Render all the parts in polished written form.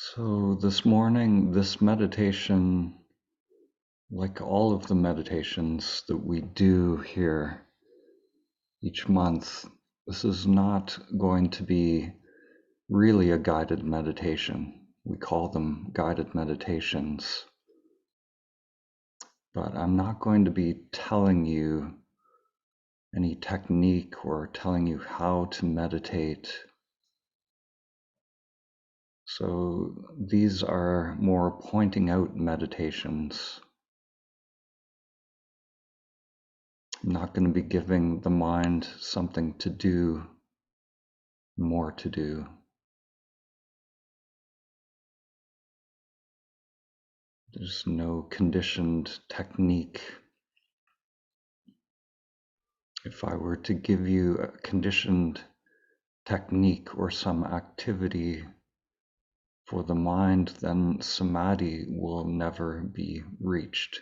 So this morning, this meditation, like all of the meditations that we do here each month, this is not going to be really a guided meditation. We call them guided meditations, but I'm not going to be telling you any technique or telling you how to meditate. So these are more pointing out meditations. I'm not going to be giving the mind something to do, more to do. There's no conditioned technique. If I were to give you a conditioned technique or some activity for the mind, then samadhi will never be reached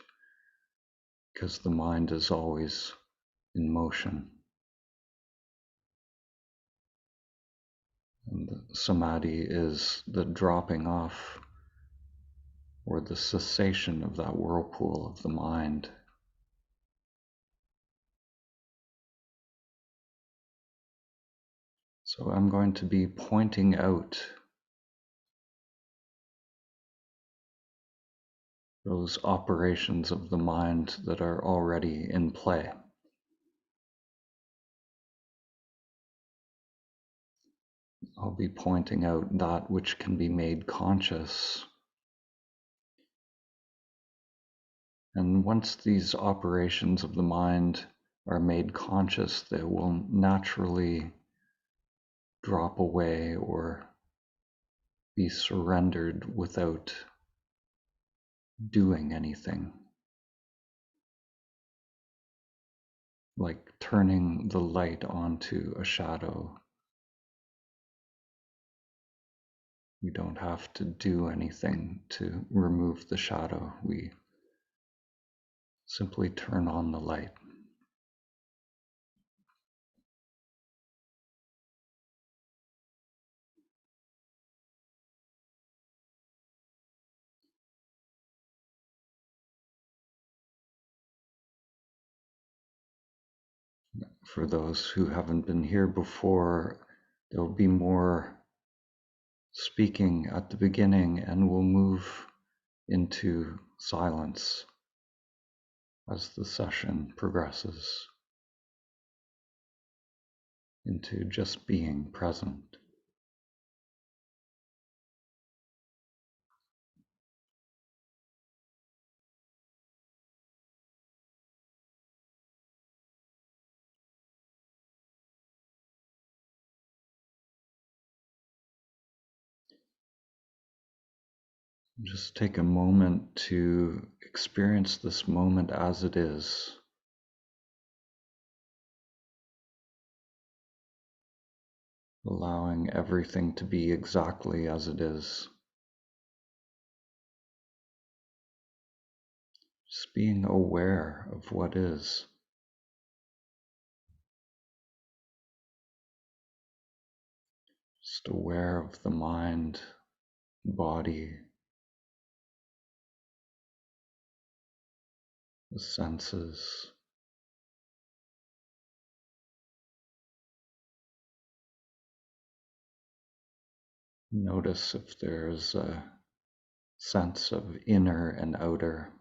because the mind is always in motion. And the samadhi is the dropping off or the cessation of that whirlpool of the mind. So I'm going to be pointing out those operations of the mind that are already in play. I'll be pointing out that which can be made conscious. And once these operations of the mind are made conscious, they will naturally drop away or be surrendered without doing anything. Like turning the light onto a shadow. We don't have to do anything to remove the shadow. We simply turn on the light. For those who haven't been here before, there'll be more speaking at the beginning, and we'll move into silence as the session progresses, into just being present. Just take a moment to experience this moment as it is. Allowing everything to be exactly as it is. Just being aware of what is. Just aware of the mind, body, the senses. Notice if there's a sense of inner and outer.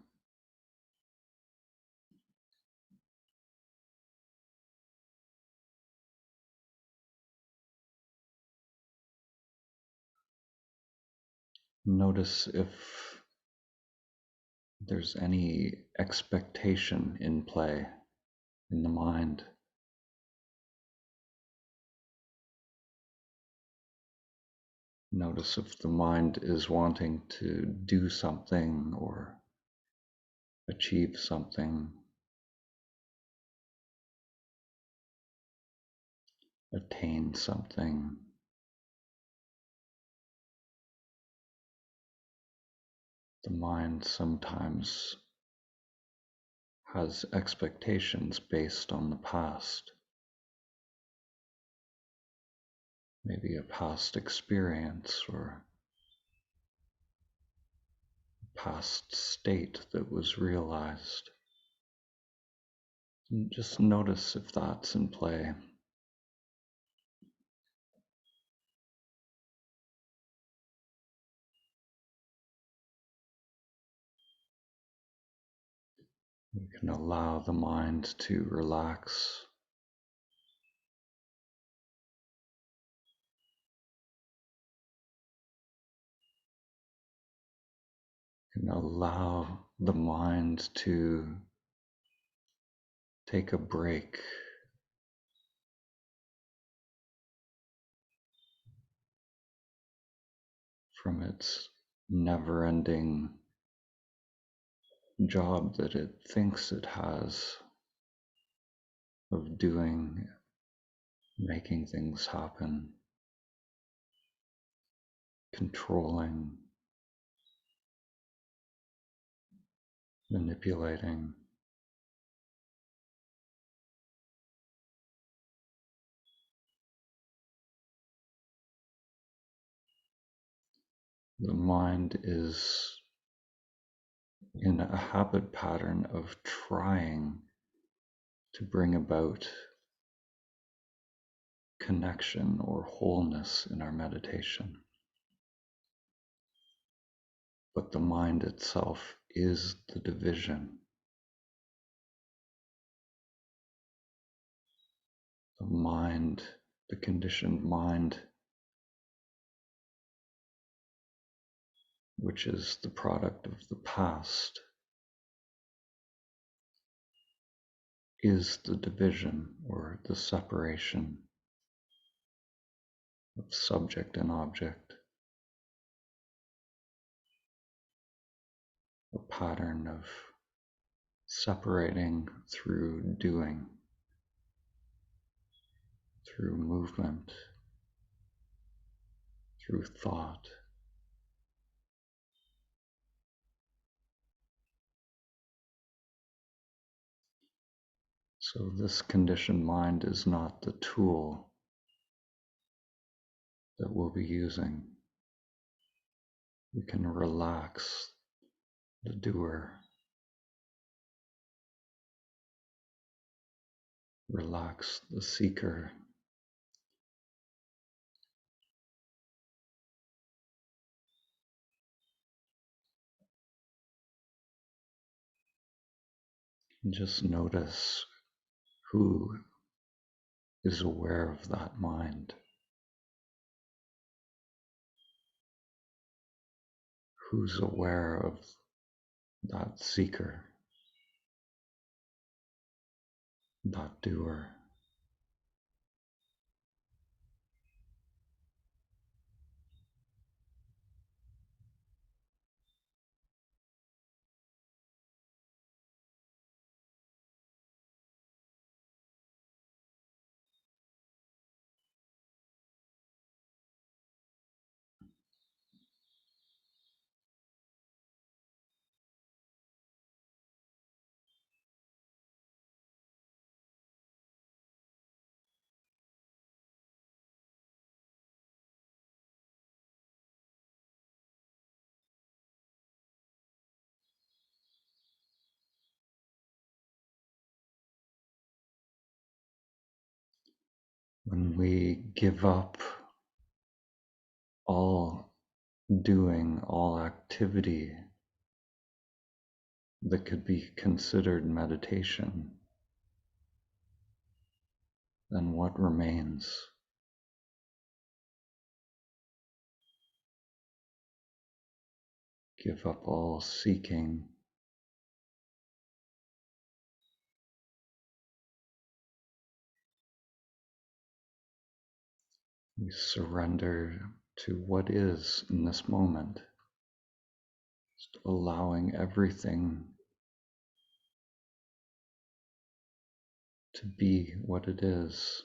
Notice if there's any expectation in play in the mind. Notice if the mind is wanting to do something or achieve something, attain something. The mind sometimes has expectations based on the past, maybe a past experience or past state that was realized. And just notice if that's in play. You can allow the mind to relax. You can allow the mind to take a break from its never-ending job that it thinks it has of doing, making things happen, controlling, manipulating. The mind is in a habit pattern of trying to bring about connection or wholeness in our meditation. But the mind itself is the division. The mind, the conditioned mind, which is the product of the past, is the division or the separation of subject and object, a pattern of separating through doing, through movement, through thought. So this conditioned mind is not the tool that we'll be using. We can relax the doer, relax the seeker, and just notice who is aware of that mind, who's aware of that seeker, that doer. When we give up all doing, all activity that could be considered meditation, then what remains? Give up all seeking. We surrender to what is in this moment, just allowing everything to be what it is.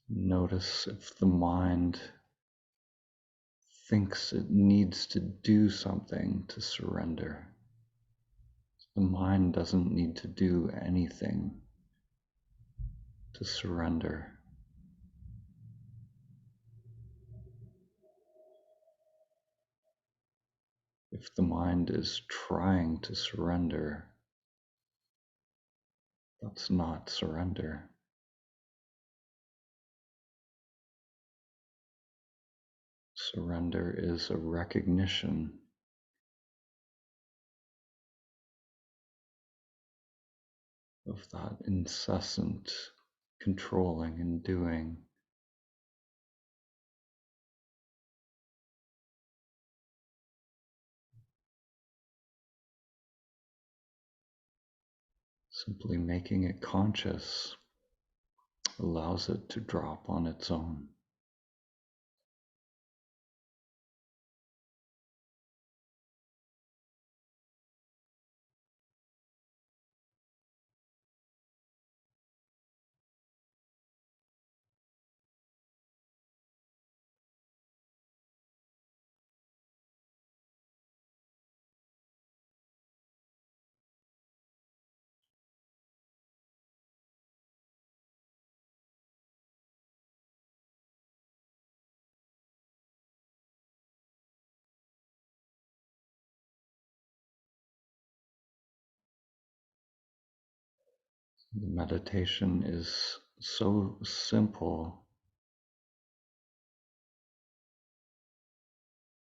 Notice if the mind thinks it needs to do something to surrender. The mind doesn't need to do anything. to surrender. If the mind is trying to surrender, that's not surrender. Surrender is a recognition of that incessant controlling and doing. Simply making it conscious allows it to drop on its own. The meditation is so simple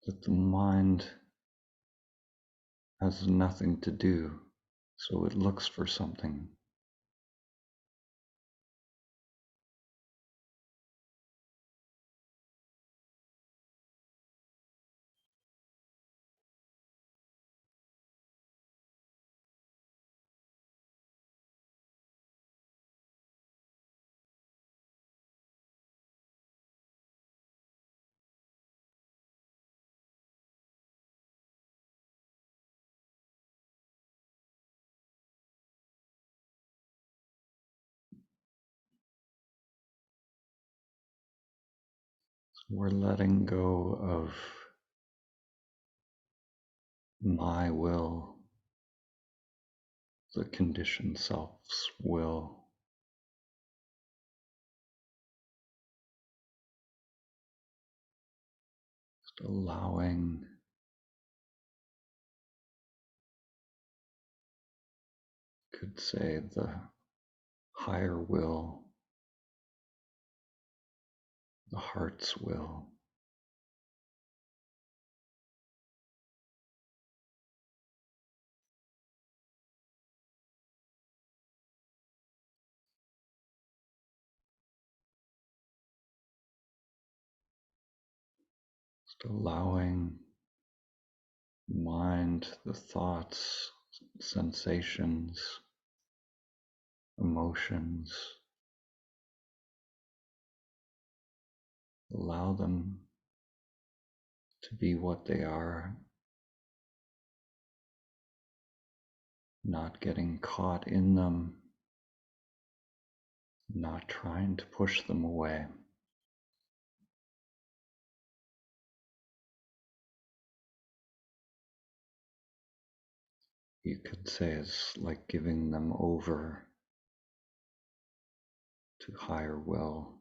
that the mind has nothing to do, so it looks for something. We're letting go of my will, the conditioned self's will, just allowing could say the higher will, the heart's will, just allowing mind, the thoughts, sensations, emotions, allow them to be what they are, not getting caught in them, not trying to push them away. You could say it's like giving them over to higher will.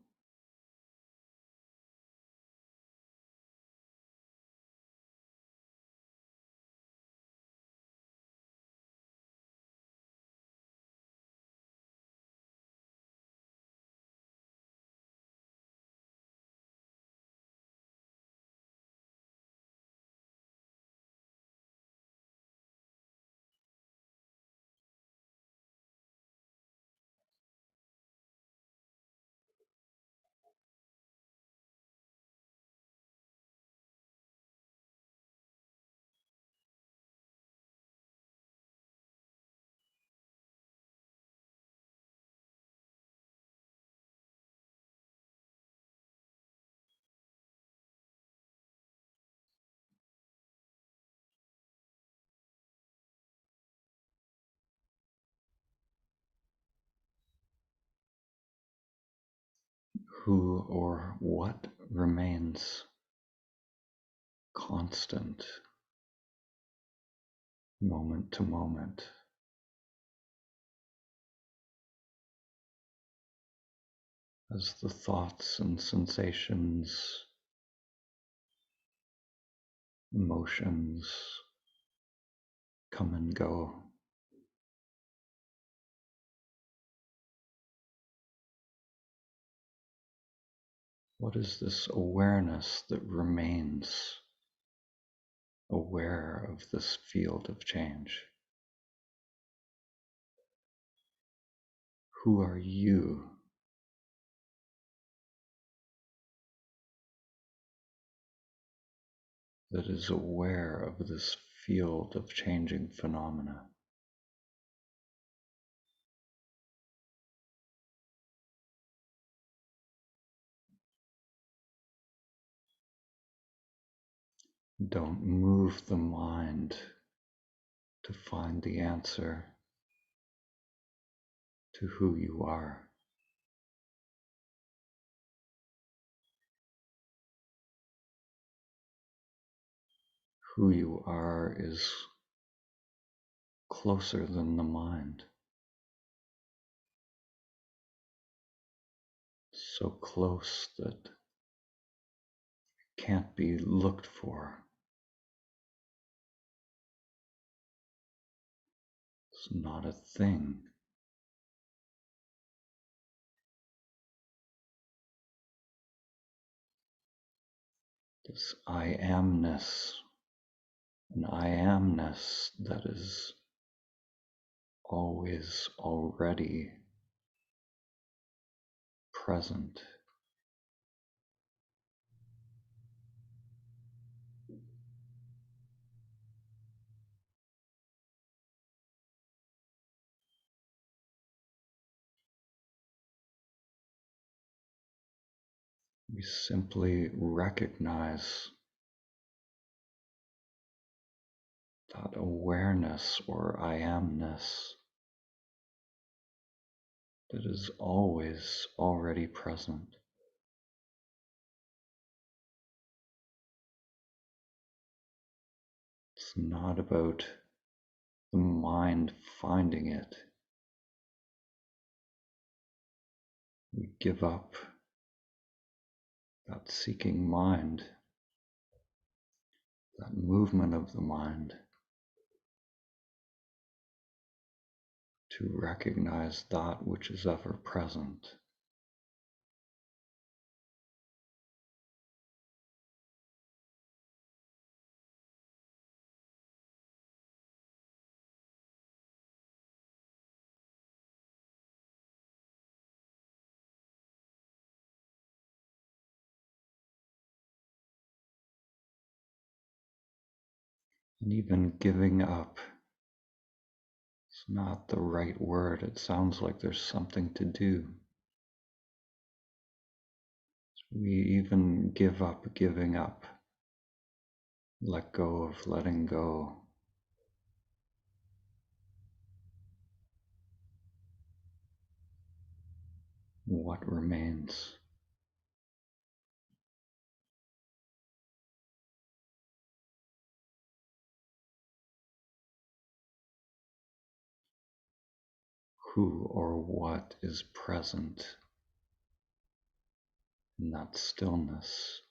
Who or what remains constant moment to moment. as the thoughts and sensations, emotions come and go. What is this awareness that remains aware of this field of change? Who are you that is aware of this field of changing phenomena? Don't move the mind to find the answer to who you are. Who you are is closer than the mind, so close that it can't be looked for. It's not a thing. This I amness, an I amness that is always already present. We simply recognize that awareness or I amness that is always already present. It's not about the mind finding it. We give up that seeking mind, that movement of the mind, to recognize that which is ever present. And even giving up, it's not the right word. It sounds like there's something to do. We even give up giving up, let go of letting go. What remains? Who or what is present in that stillness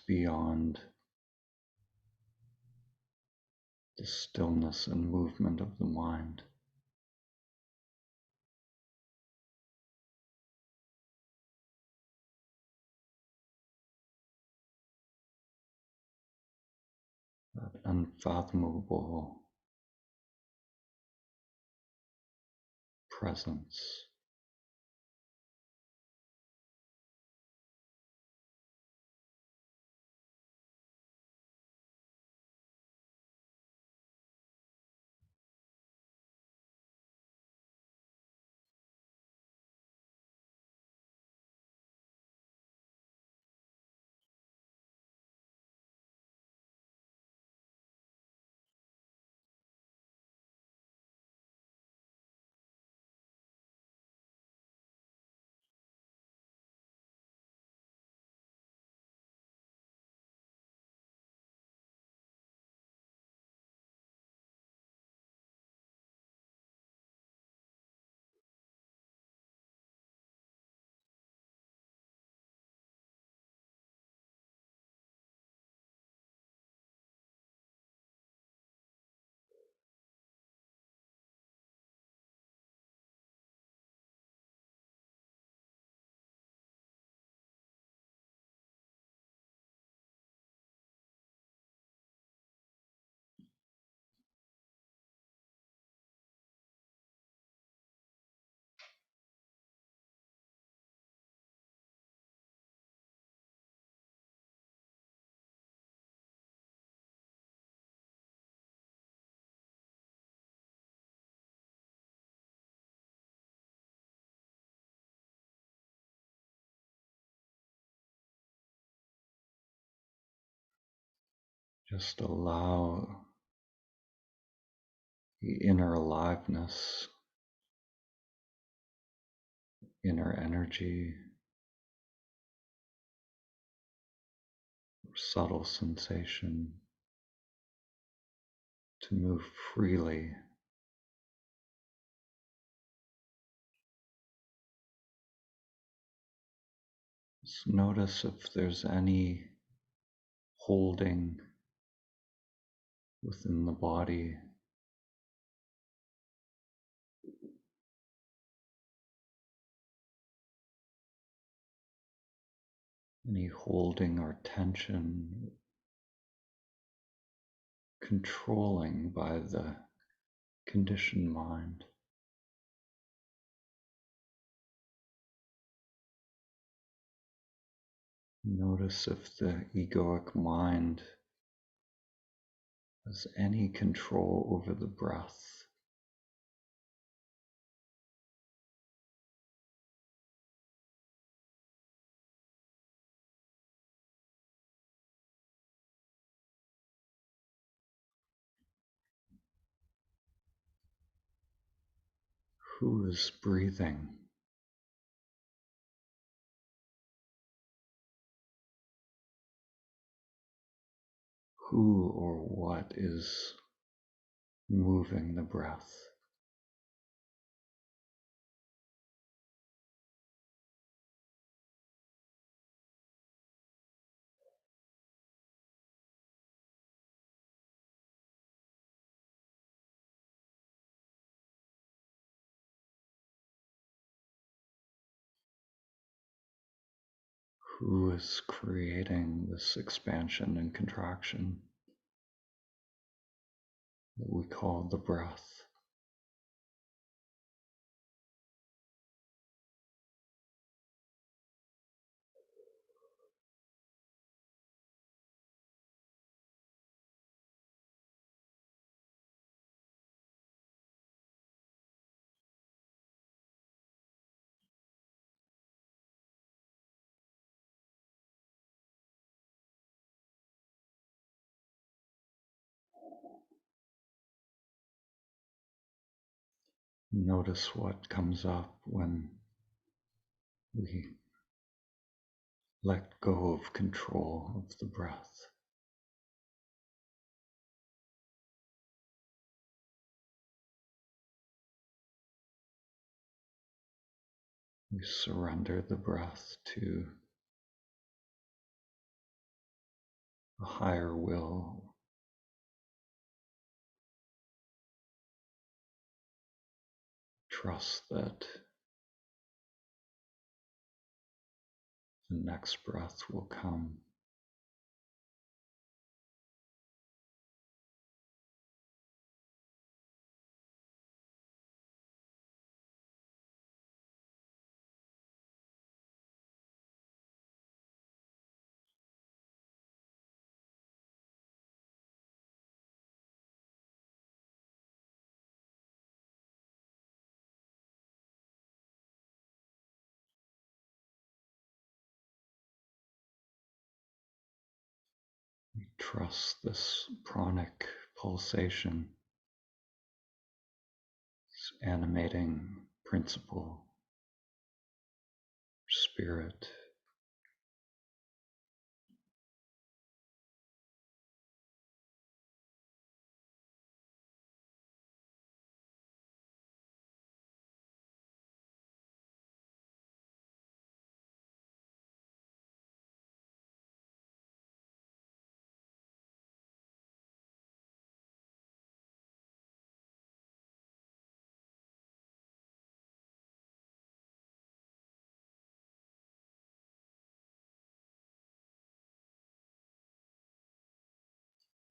beyond the stillness and movement of the mind. That unfathomable presence. Just allow the inner aliveness, inner energy, subtle sensation to move freely. Just notice if there's any holding within the body, any holding or tension, controlling by the conditioned mind. Notice if the egoic mind has any control over the breath. Who is breathing? Who or what is moving the breath? Who is creating this expansion and contraction that we call the breath? Notice what comes up when we let go of control of the breath. We surrender the breath to a higher will. Trust that the next breath will come. We trust this pranic pulsation, this animating principle, spirit.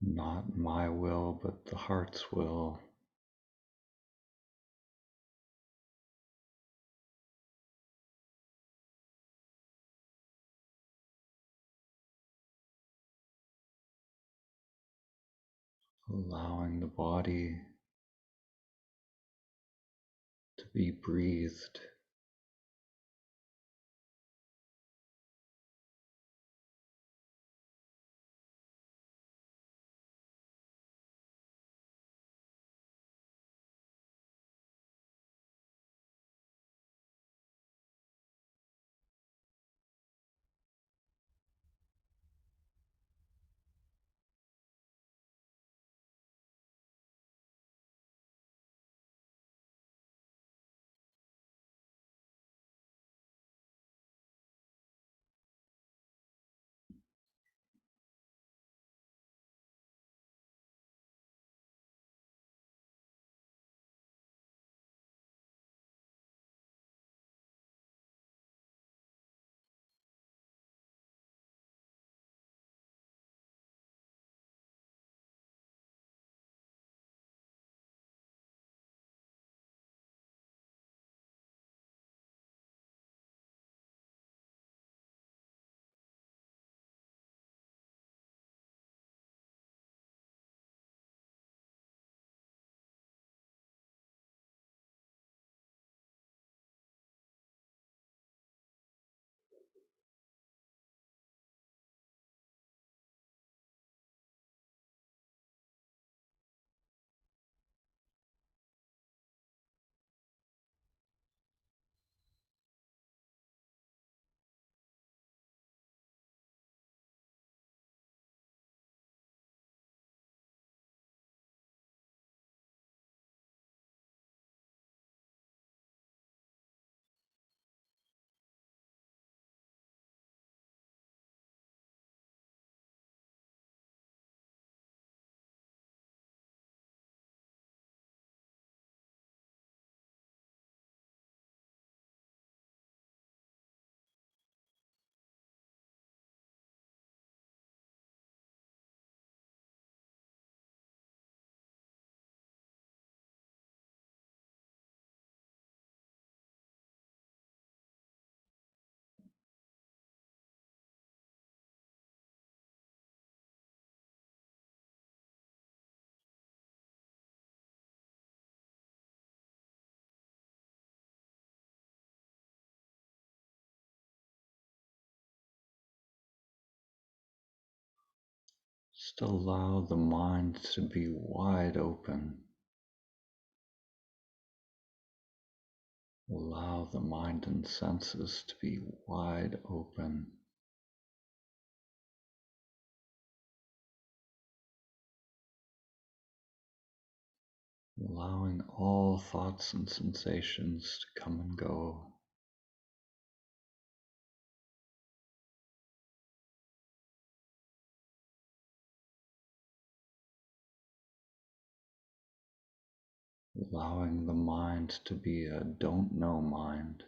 Not my will, but the heart's will. Allowing the body to be breathed. Just allow the mind to be wide open. Allow the mind and senses to be wide open. Allowing all thoughts and sensations to come and go. Allowing the mind to be a don't know mind.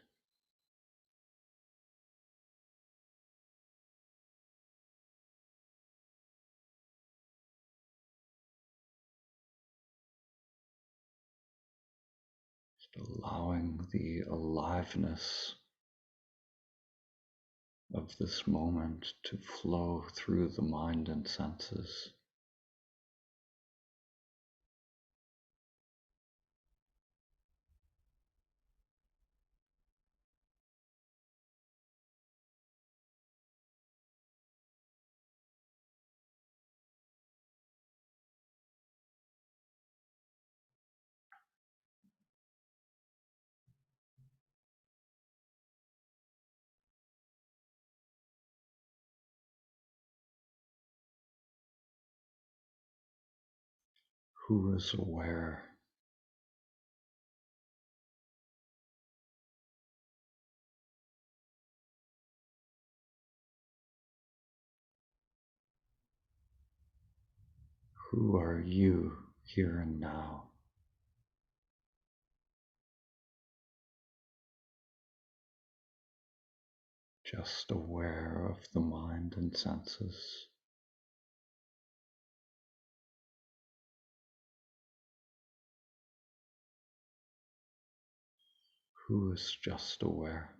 Just allowing the aliveness of this moment to flow through the mind and senses. Who is aware? Who are you here and now? Just aware of the mind and senses. Who is just aware?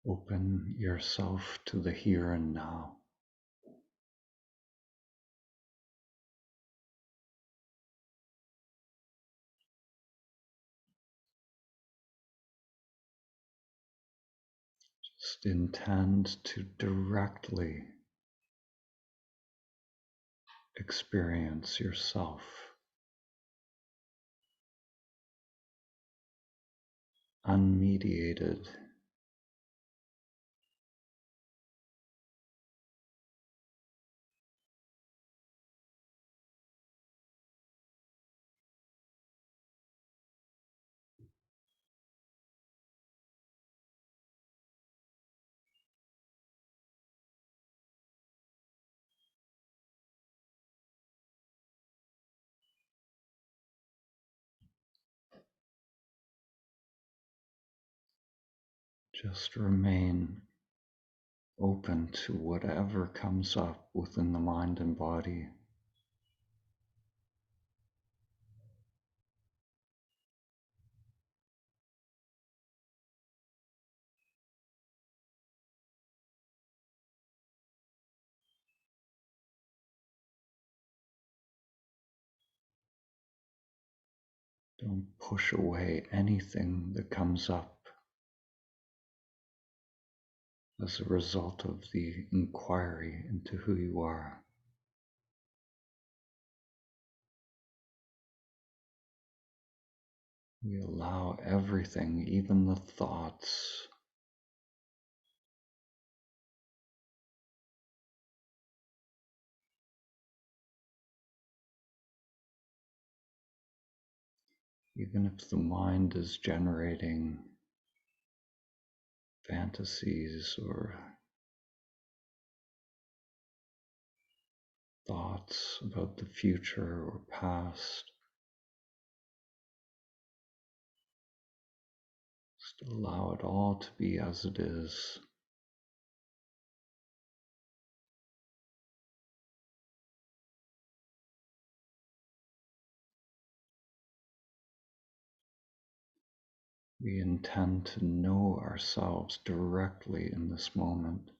Open yourself to the here and now. Just intend to directly experience yourself, unmediated, just remain open to whatever comes up within the mind and body. Don't push away anything that comes up as a result of the inquiry into who you are. We allow everything, even the thoughts, even if the mind is generating fantasies or thoughts about the future or past, just allow it all to be as it is. We intend to know ourselves directly in this moment.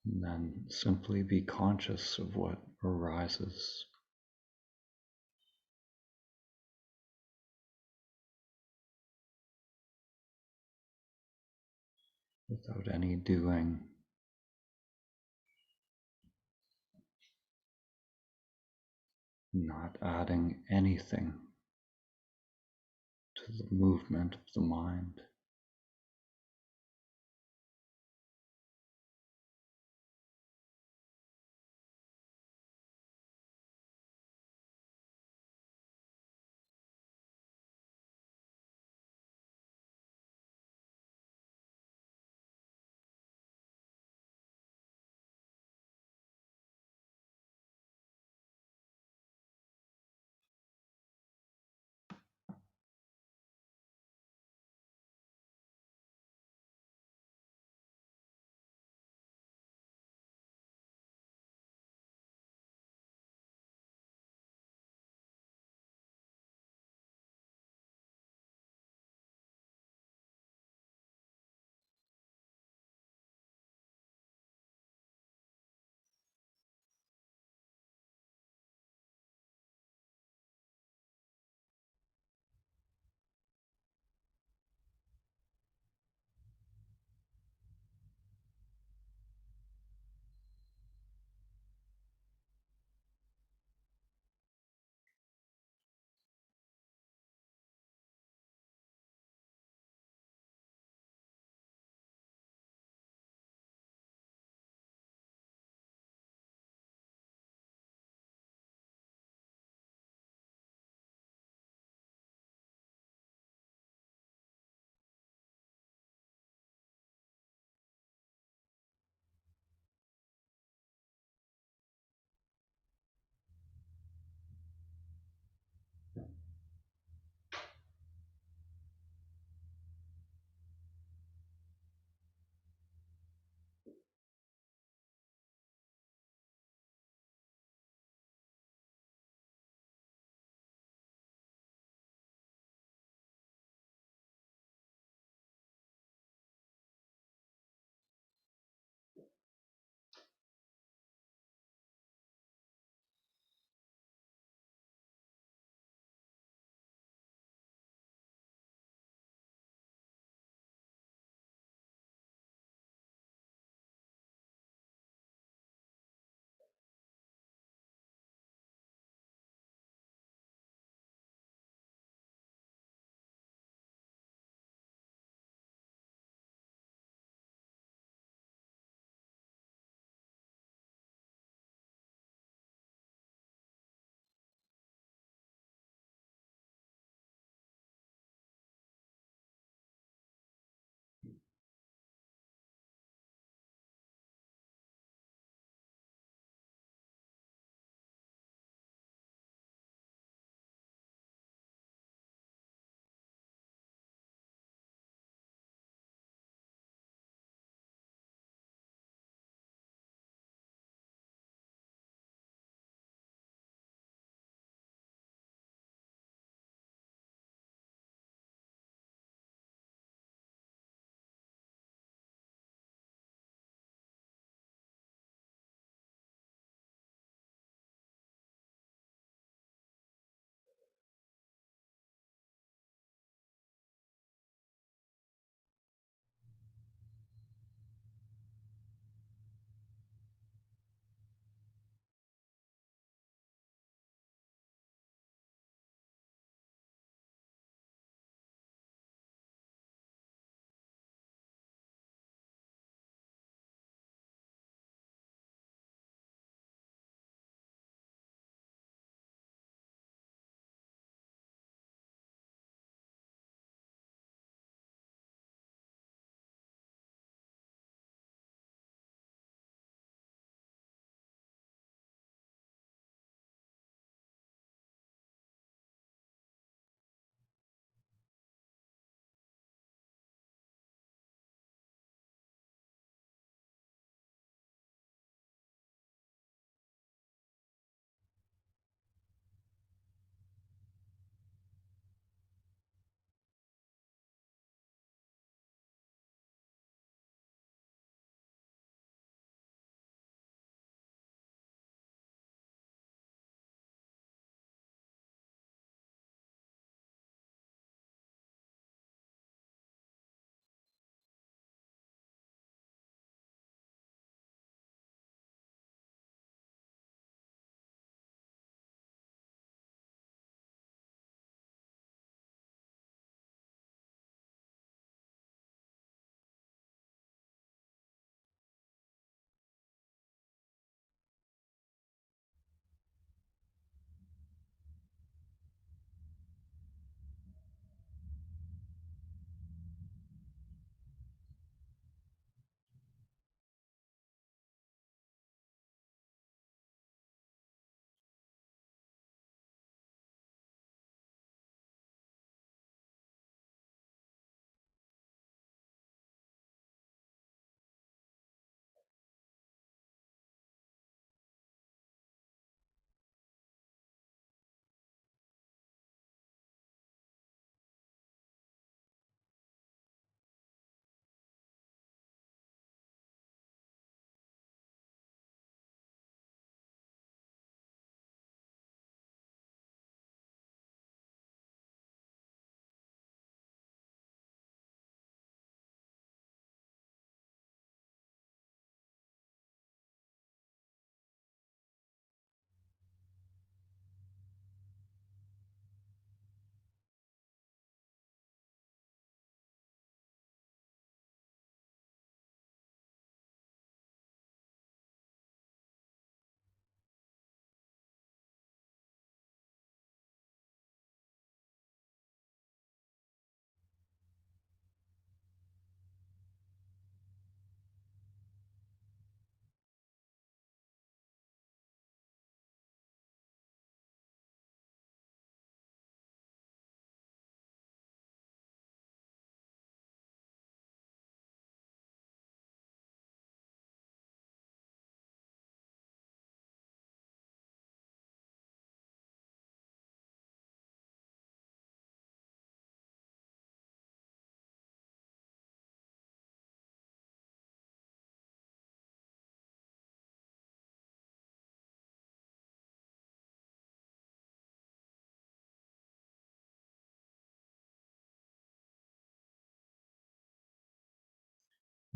And then simply be conscious of what arises without any doing, not adding anything to the movement of the mind.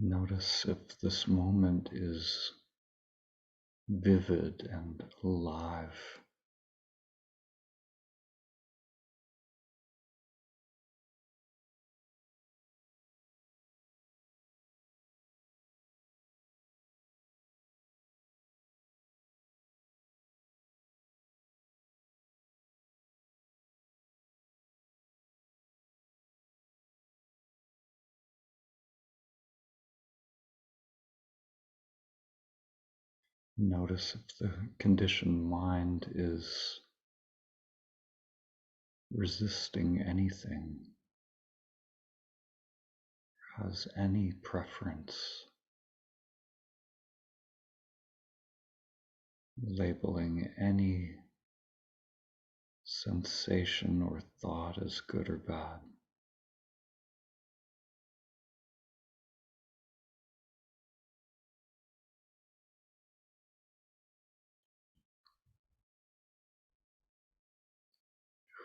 Notice if this moment is vivid and alive. Notice if the conditioned mind is resisting anything, has any preference, labeling any sensation or thought as good or bad.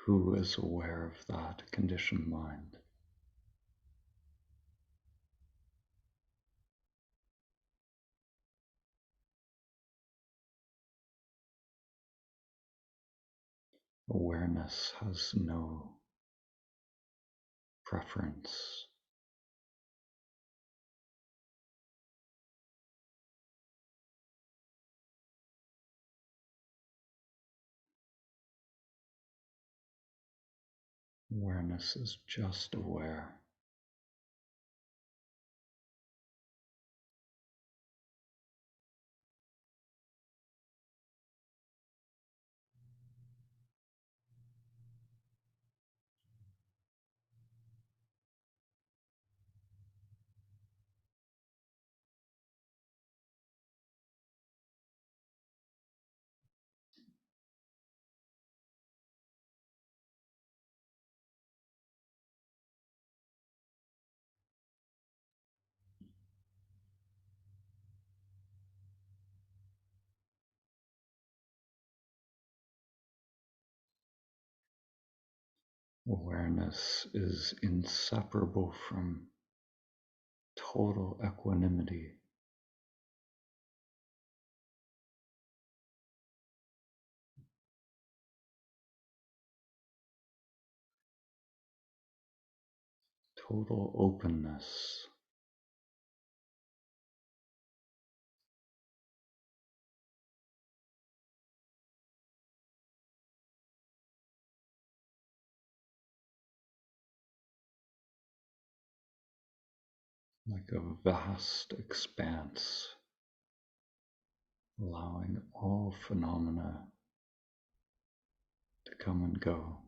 Who is aware of that conditioned mind? Awareness has no preference. Awareness is just aware. Awareness is inseparable from total equanimity. Total openness. Like a vast expanse, allowing all phenomena to come and go.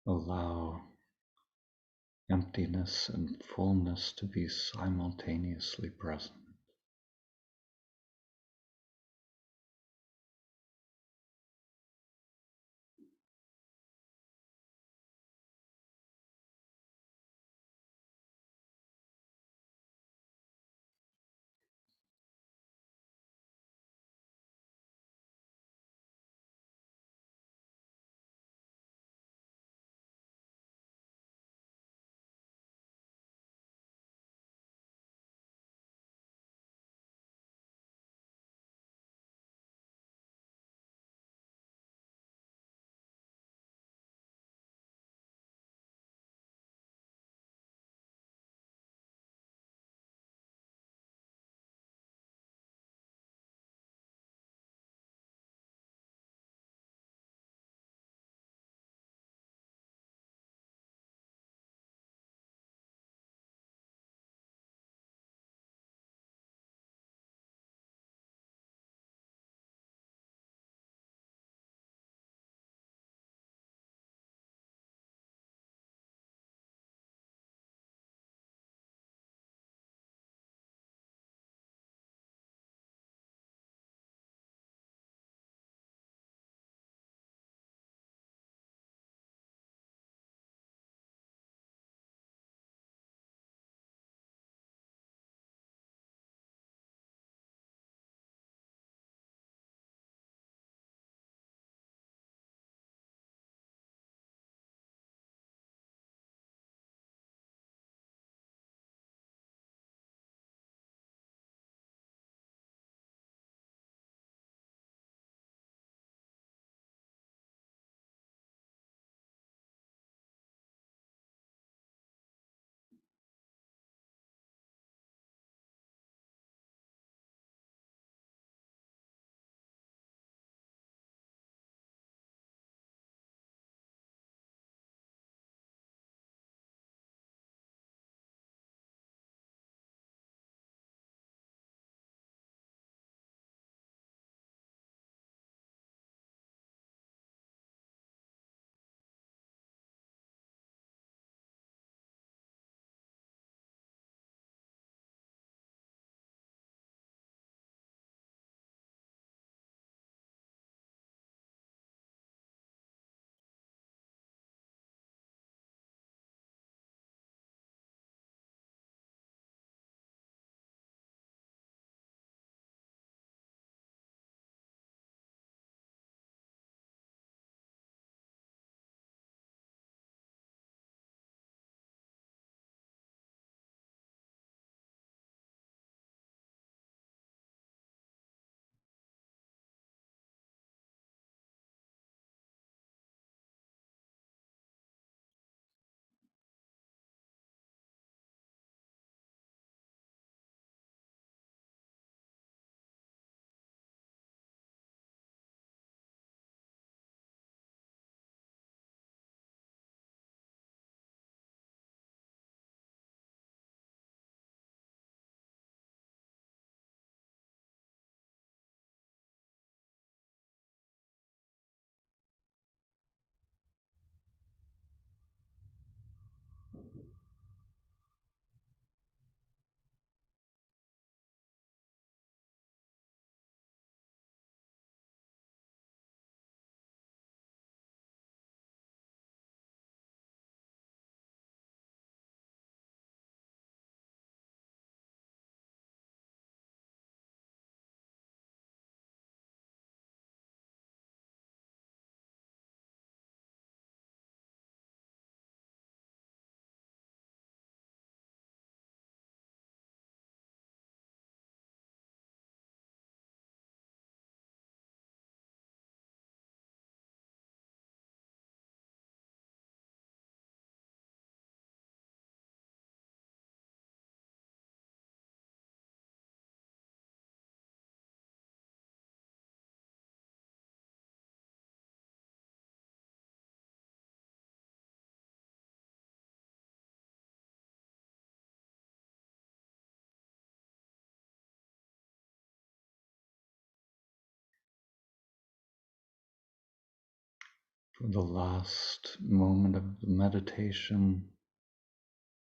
allow emptiness and fullness to be simultaneously present. For the last moment of the meditation,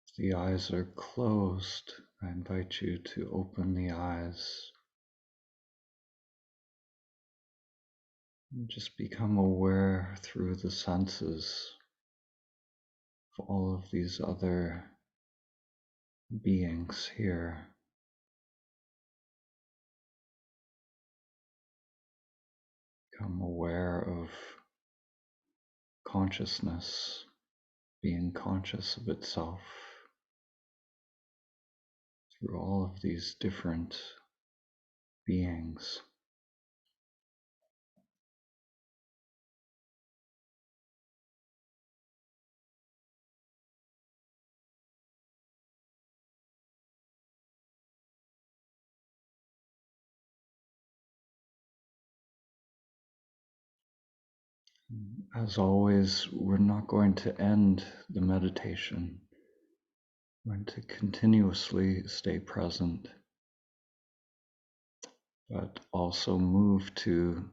if the eyes are closed, I invite you to open the eyes and just become aware through the senses of all of these other beings here. Become aware of consciousness, being conscious of itself through all of these different beings. As always, we're not going to end the meditation. We're going to continuously stay present, but also move to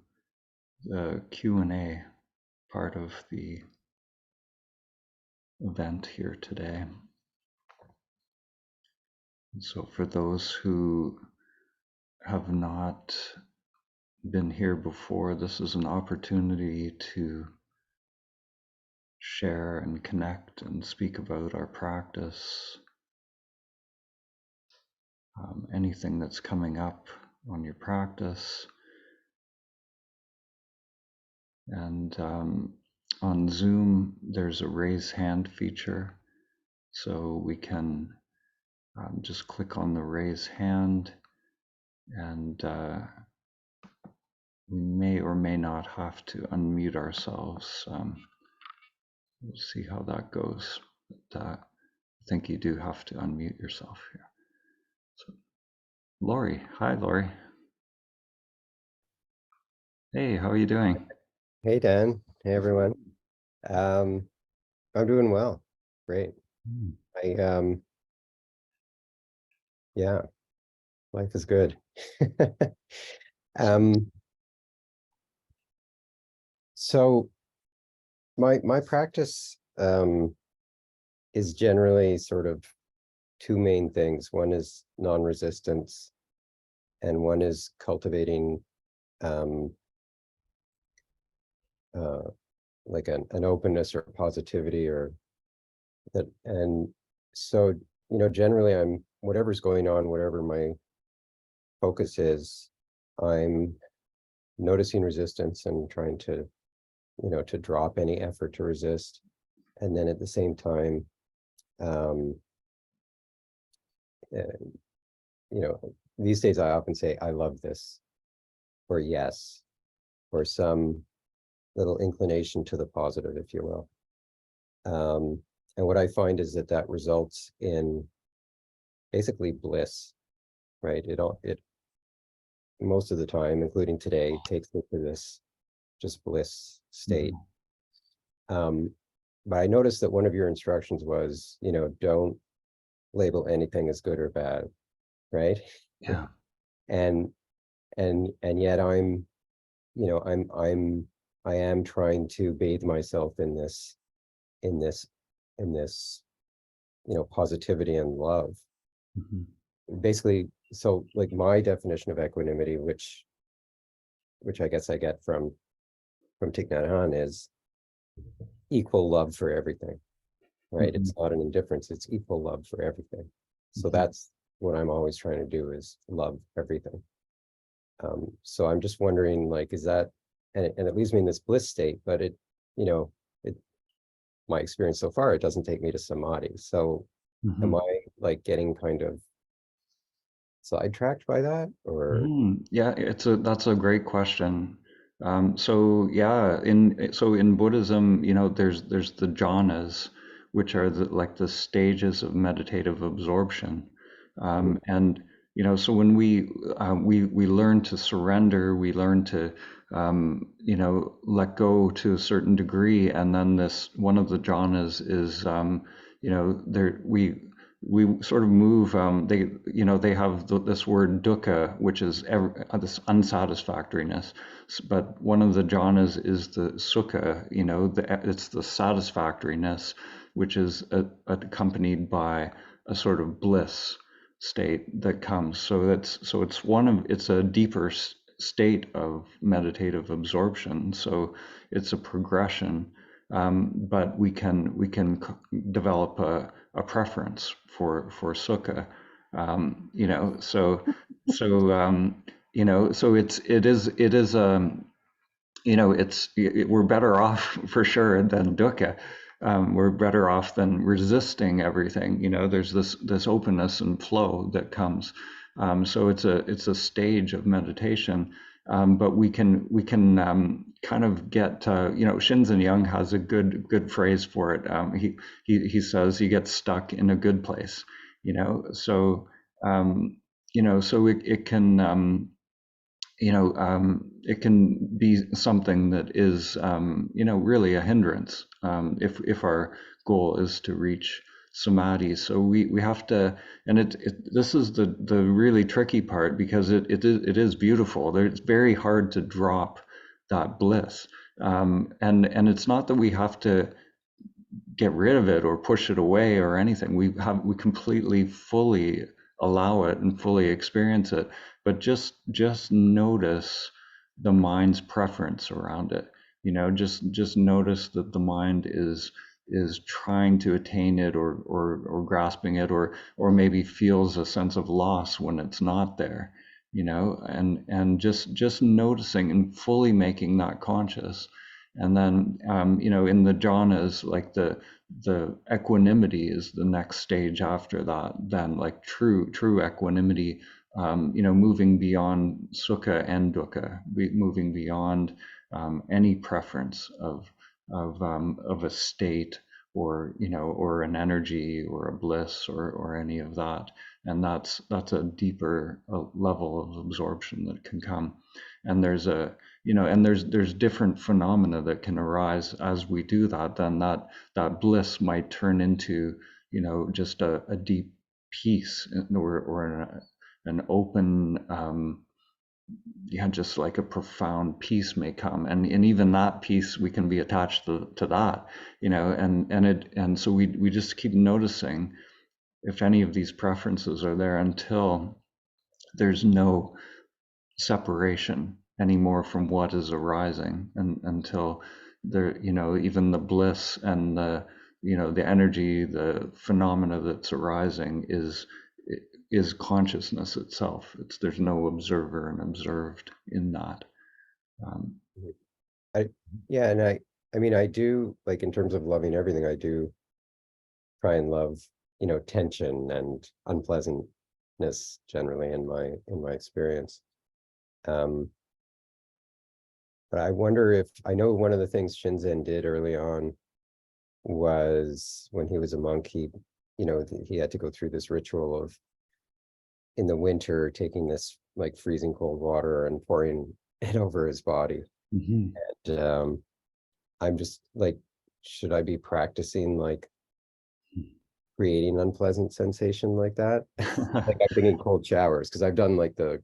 the Q&A part of the event here today. So for those who have not been here before, this is an opportunity to share and connect and speak about our practice, anything that's coming up on your practice. And on Zoom, there's a raise hand feature, so we can just click on the raise hand, and we may or may not have to unmute ourselves. We'll see how that goes. But, I think you do have to unmute yourself here. So, Lori, hi, Lori. Hey, how are you doing? Hey, Dan. Hey, everyone. I'm doing well. Great. Yeah, life is good. So my practice is generally sort of two main things. One is non-resistance, and one is cultivating like an openness or positivity or that. And so, generally whatever's going on, whatever my focus is, I'm noticing resistance and trying to, to drop any effort to resist. And then at the same time, these days I often say, I love this, or yes, or some little inclination to the positive, if you will. And what I find is that results in basically bliss, right? It most of the time, including today, takes me to this just bliss state. But I noticed that one of your instructions was, don't label anything as good or bad, right? Yeah. and yet I am trying to bathe myself in this positivity and love. Basically, so like my definition of equanimity, which I guess I get from Thich Nhat Hanh, is equal love for everything, right? It's not an indifference, it's equal love for everything. So that's what I'm always trying to do, is love everything. So I'm just wondering, like, is that, and it leaves me in this bliss state, but my experience so far, it doesn't take me to samadhi. So am I like getting kind of sidetracked by that, or? Yeah, that's a great question. So yeah, in Buddhism, there's the jhanas, which are like the stages of meditative absorption, and so when we learn to surrender, we learn to let go to a certain degree, and then this one of the jhanas is there we sort of move. They have this word dukkha, which is this unsatisfactoriness. But one of the jhanas is the sukha. It's the satisfactoriness, which is accompanied by a sort of bliss state that comes. It's a deeper state of meditative absorption. So it's a progression, but we can develop a preference for sukha. So it is we're better off for sure than dukkha. We're better off than resisting everything. There's this openness and flow that comes. So it's a stage of meditation, but we can kind of get. Shinzen Young has a good phrase for it. He says he gets stuck in a good place. So it can. It can be something that is, really a hindrance, if our goal is to reach samadhi. So we have to, and this is the really tricky part, because it is beautiful. It's very hard to drop that bliss, and it's not that we have to get rid of it or push it away or anything. We completely fully allow it and fully experience it, but just notice the mind's preference around it. Just notice that the mind is trying to attain it, or grasping it, or maybe feels a sense of loss when it's not there. And just noticing and fully making that conscious. And then, in the jhanas, like the equanimity is the next stage after that. Then, like true equanimity, moving beyond sukha and dukkha, moving beyond any preference of a state, or an energy, or a bliss, or any of that. And that's a deeper level of absorption that can come. And there's different phenomena that can arise as we do that. Then that bliss might turn into, just a deep peace, or an open, just like a profound peace may come. And even that peace, we can be attached to that. And so we just keep noticing if any of these preferences are there, until there's no separation anymore from what is arising, and until there, even the bliss and the energy, the phenomena that's arising is consciousness itself. There's no observer and observed in that. Yeah, and I mean, I do, like, in terms of loving everything, I do try and love, tension and unpleasantness generally in my experience. But I wonder if, I know one of the things Shinzen did early on was, when he was a monk, he had to go through this ritual of, in the winter, taking this like freezing cold water and pouring it over his body. And I'm just like, should I be practicing like creating unpleasant sensation like that? Like, I'm thinking cold showers, because I've done like the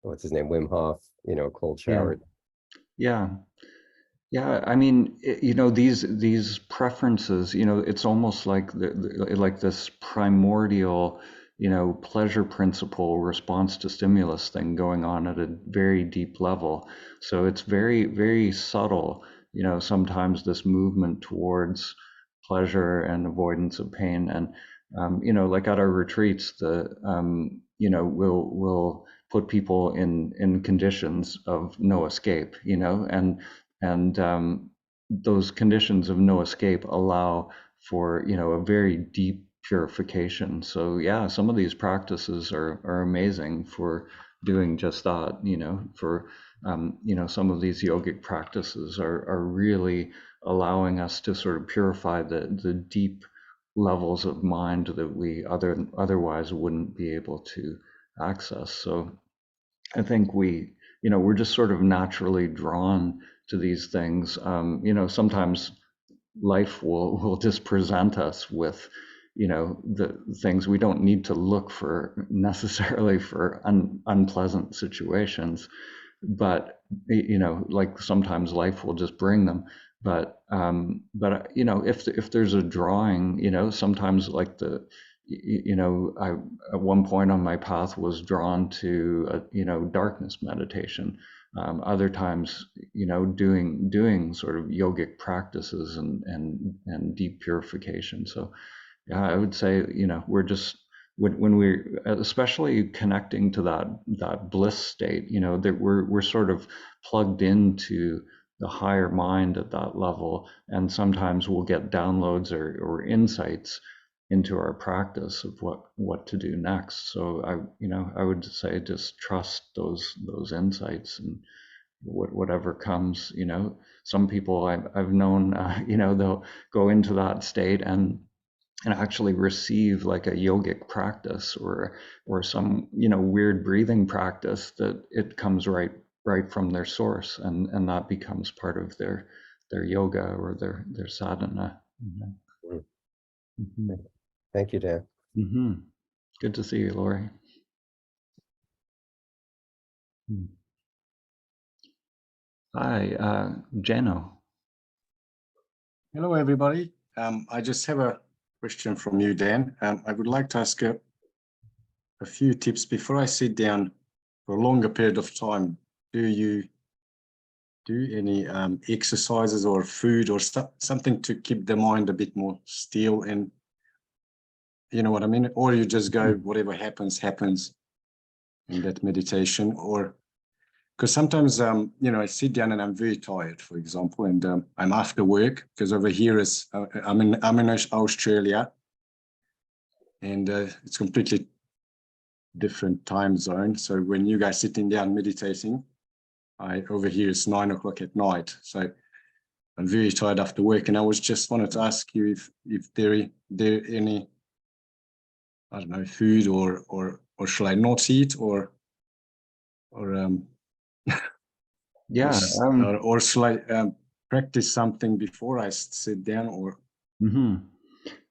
what's his name, Wim Hof, cold shower. Yeah. Yeah, I mean, these preferences, it's almost like like this primordial, pleasure principle response to stimulus thing going on at a very deep level. So it's very, very subtle, sometimes this movement towards pleasure and avoidance of pain. And like at our retreats, we'll put people in conditions of no escape, and those conditions of no escape allow for, a very deep purification. So yeah, some of these practices are amazing for doing just that. Some of these yogic practices are really allowing us to sort of purify the deep levels of mind that we otherwise wouldn't be able to access. So I think we're just sort of naturally drawn to these things. Sometimes life will just present us with, the things. We don't need to look for necessarily for unpleasant situations, but like sometimes life will just bring them. But if there's a drawing, sometimes like I at one point on my path was drawn to darkness meditation. Other times, doing sort of yogic practices and deep purification. So yeah, I would say, we're just when we're especially connecting to that bliss state, that we're sort of plugged into the higher mind at that level, and sometimes we'll get downloads or insights into our practice of what to do next. So I would say just trust those insights and whatever comes. Some people I've known, they'll go into that state and actually receive like a yogic practice or some weird breathing practice that it comes right from their source, and that becomes part of their yoga or their sadhana. Mm. Mm-hmm. Thank you, Dan. Mm-hmm. Good to see you, Lori. Hi, Jano. Hello, everybody. I just have a question from you, Dan. I would like to ask a few tips before I sit down for a longer period of time. Do you do any exercises or food or something to keep the mind a bit more still, and you know what I mean? Or you just go, whatever happens, happens in that meditation? Or because sometimes, I sit down and I'm very tired, for example, and I'm after work, because over here is, I'm in Australia, and it's completely different time zone. So when you guys sitting down meditating, over here it's 9 o'clock at night. So I'm very tired after work, and I was just wanted to ask you if there any, I don't know, food or shall I not eat or Yeah. or shall I practice something before I sit down? Or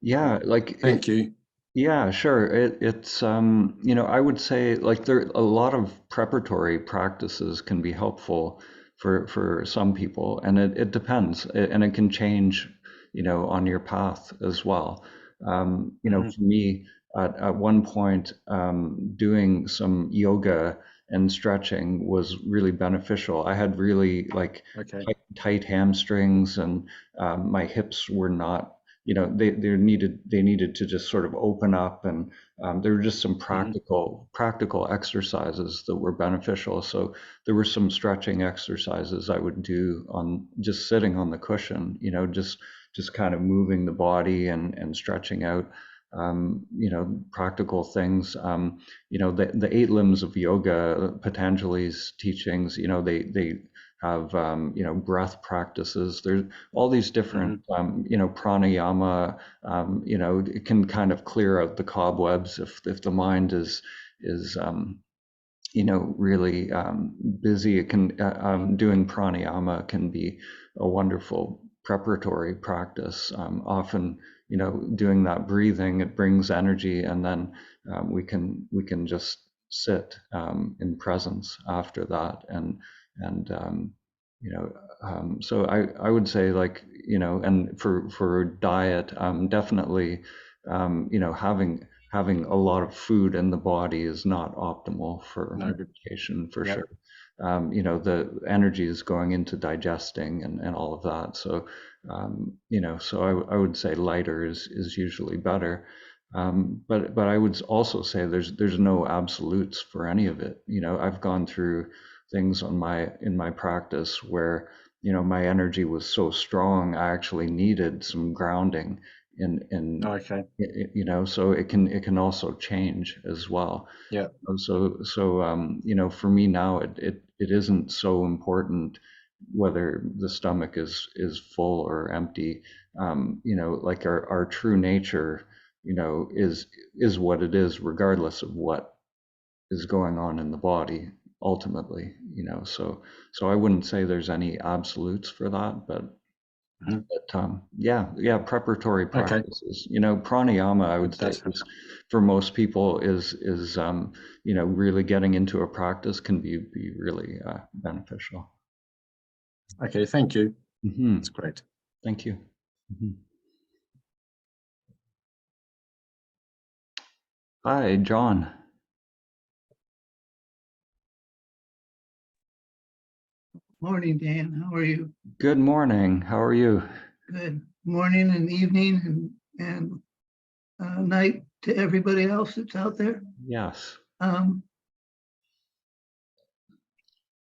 Yeah, like thank you. yeah, sure. It's I would say like there a lot of preparatory practices can be helpful for some people, and it depends, and it can change, on your path as well. For me, at one point, doing some yoga and stretching was really beneficial. I had really like Okay. tight hamstrings, and my hips were not, they needed to just sort of open up, and there were just some practical exercises that were beneficial. So there were some stretching exercises I would do on just sitting on the cushion, just kind of moving the body and stretching out. Practical things. The eight limbs of yoga, Patanjali's teachings. They have breath practices. There's all these different pranayama. It can kind of clear out the cobwebs if the mind is really busy. It can doing pranayama can be a wonderful preparatory practice. Often, doing that breathing, it brings energy, and then we can just sit in presence after that, and so I would say, like, and for diet, definitely, having a lot of food in the body is not optimal for meditation, for sure. The energy is going into digesting and all of that. So, so I would say lighter is usually better. But I would also say there's no absolutes for any of it. I've gone through things in my practice where, my energy was so strong, I actually needed some grounding in Okay. so it can also change as well. Yeah. So for me now, it isn't so important whether the stomach is full or empty. Like our true nature, is what it is, regardless of what is going on in the body ultimately. So I wouldn't say there's any absolutes for that, but But yeah, preparatory Okay, practices. Pranayama, I would say, that's is, for most people, is really getting into a practice can be really beneficial. okay. Thank you. Mm-hmm. That's great. Thank you. Mm-hmm. Hi, John. Morning, Dan. How are you? Good morning. How are you? Good morning and evening and night to everybody else that's out there. Yes.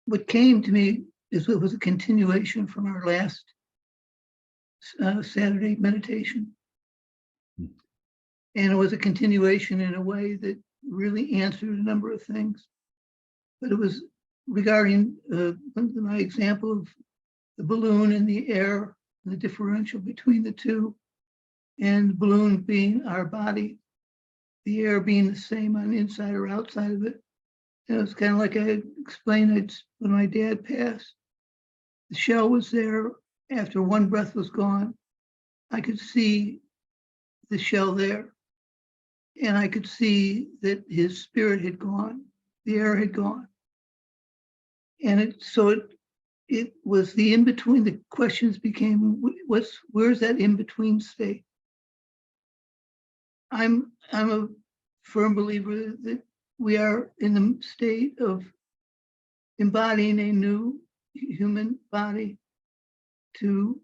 What came to me is it was a continuation from our last Saturday meditation. And it was a continuation in a way that really answered a number of things. But it was regarding my example of the balloon and the air, and the differential between the two, and the balloon being our body, the air being the same on the inside or outside of it. And it was kind of like I explained it when my dad passed. The shell was there after one breath was gone. I could see the shell there. And I could see that his spirit had gone, the air had gone. And it was the in-between. The questions became, where's that in-between state? I'm a firm believer that we are in the state of embodying a new human body to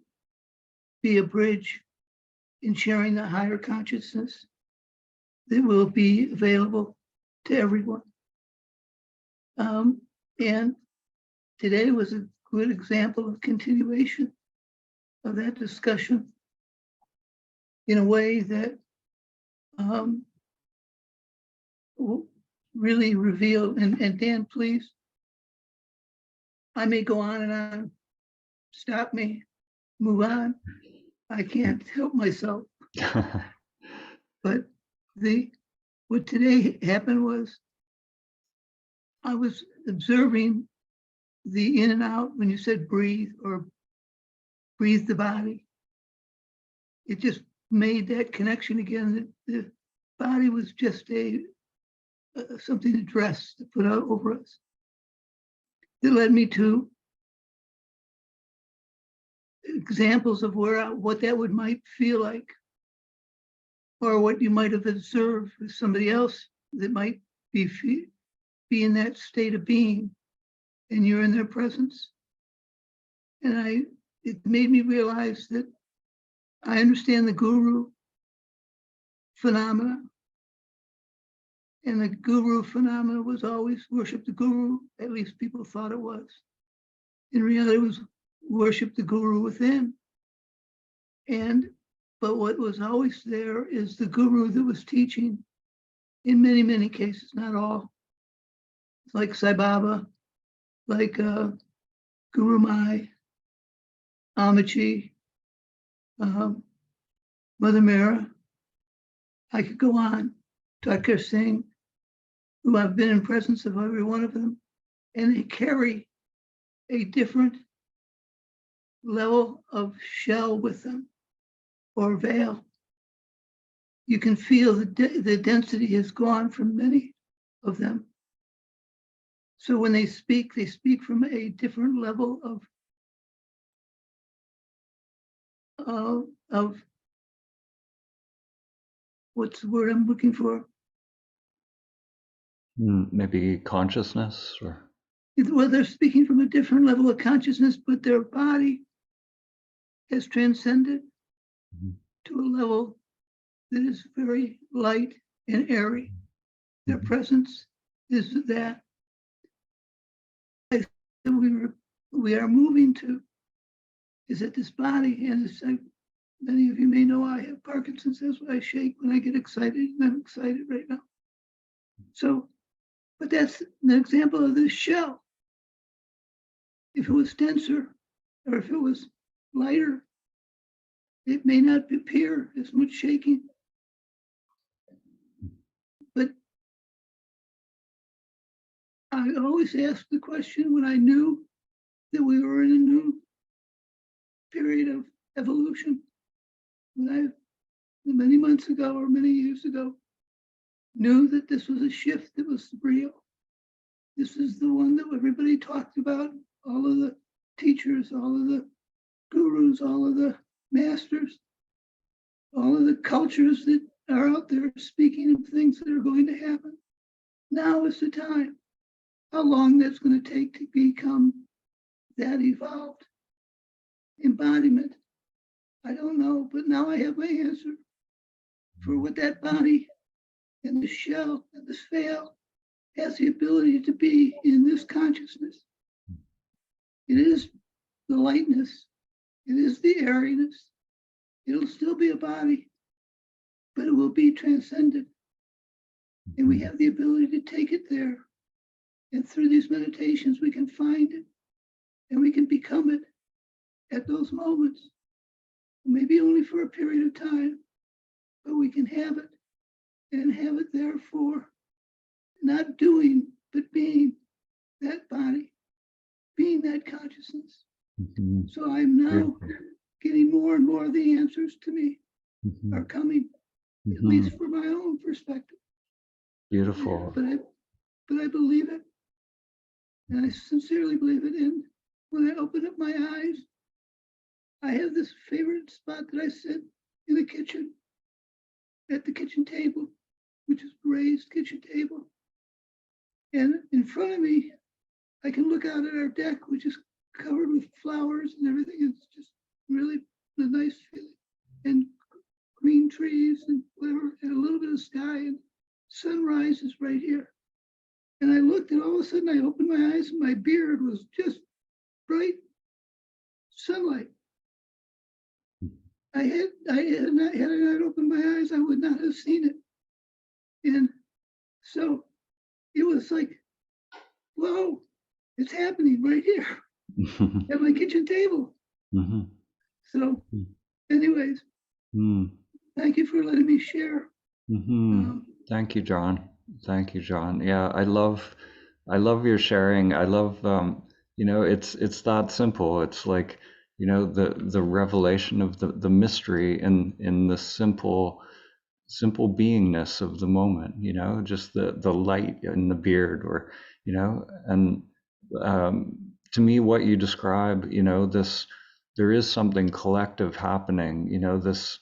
be a bridge in sharing the higher consciousness that will be available to everyone. And today was a good example of continuation of that discussion in a way that really revealed, and Dan, please, I may go on and on, stop me, move on. I can't help myself. But what today happened was I was observing the in and out when you said breathe or breathe the body. It just made that connection again, that the body was just something to dress, to put out over us. It led me to examples of what that might feel like, or what you might have observed with somebody else that might be in that state of being, and you're in their presence. And it made me realize that I understand the guru phenomena. And the guru phenomena was always worship the guru, at least people thought it was. In reality, it was worship the guru within. But what was always there is the guru that was teaching, in many, many cases, not all. Like Sai Baba, like Guru Mai, Amachi, Mother Mara. I could go on. Dr. Singh, who I've been in presence of every one of them, and they carry a different level of shell with them, or veil. You can feel the density has gone from many of them. So when they speak from a different level of what's the word I'm looking for? Maybe consciousness, or Well, they're speaking from a different level of consciousness, but their body has transcended to a level that is very light and airy. Their presence is that we are moving to, is that this body, and many of you may know I have Parkinson's. That's why I shake when I get excited, and I'm excited right now. So, but that's an example of this shell. If it was denser, or if it was lighter, it may not appear as much shaking. But I always asked the question when I knew that we were in a new period of evolution. When I, many months ago or many years ago, knew that this was a shift that was real. This is the one that everybody talked about, all of the teachers, all of the gurus, all of the masters, all of the cultures that are out there speaking of things that are going to happen. Now is the time. How long that's going to take to become that evolved embodiment, I don't know, but now I have my answer for what that body and the shell and the veil has the ability to be in this consciousness. It is the lightness. It is the airiness. It'll still be a body, but it will be transcended. And we have the ability to take it there. And through these meditations, we can find it and we can become it at those moments. Maybe only for a period of time, but we can have it and have it there for not doing, but being that body, being that consciousness. So I'm now getting more and more of the answers to me are coming, at least for my own perspective. Beautiful. But I believe it. And I sincerely believe it. And when I open up my eyes, I have this favorite spot that I sit in the kitchen, at the kitchen table, which is a raised kitchen table. And in front of me, I can look out at our deck, which is covered with flowers and everything. It's just really a nice feeling. And green trees and whatever, and a little bit of sky, and sunrise is right here. And I looked, and all of a sudden I opened my eyes, and my beard was just bright sunlight. Had I not opened my eyes, I would not have seen it. And so it was like, whoa, it's happening right here at my kitchen table. So anyways, thank you for letting me share. Thank you, John. Thank you, John. Yeah, I love your sharing. I love, it's that simple. It's like, the revelation of the mystery in the simple beingness of the moment, just the light in the beard, or, and to me, what you describe, there is something collective happening, this,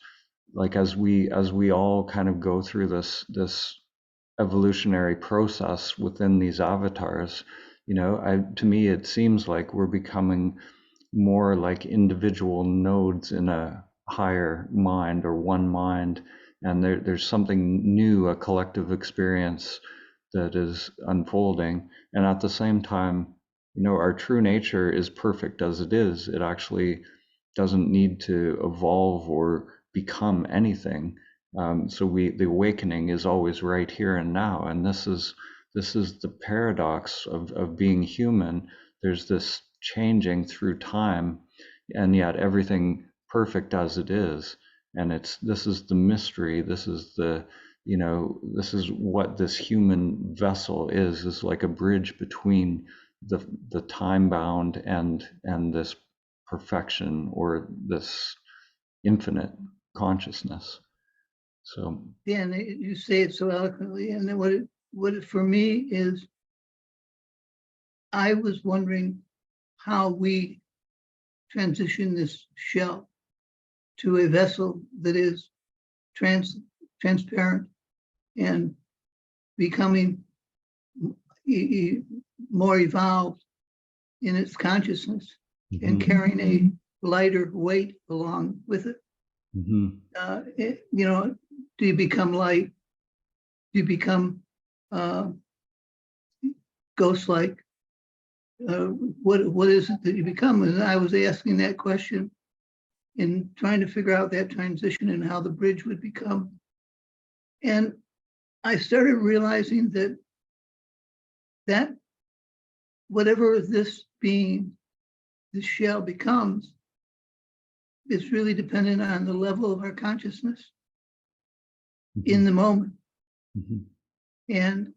like, as we all kind of go through this evolutionary process within these avatars, to me, it seems like we're becoming more like individual nodes in a higher mind, or one mind, and there's something new, a collective experience that is unfolding. And at the same time, our true nature is perfect as it is. It actually doesn't need to evolve or become anything. So the awakening is always right here and now. And this is the paradox of being human. There's this changing through time, and yet everything perfect as it is. And this is the mystery. This is this is what this human vessel is like a bridge between the time bound and this perfection, or this infinite consciousness. So Dan, you say it so eloquently, and then what it for me is, I was wondering how we transition this shell to a vessel that is transparent and becoming more evolved in its consciousness, and carrying a lighter weight along with it. Do you become light? Do you become ghost-like? What is it that you become? And I was asking that question in trying to figure out that transition and how the bridge would become. And I started realizing that whatever this being, this shell becomes, is really dependent on the level of our consciousness in the moment. And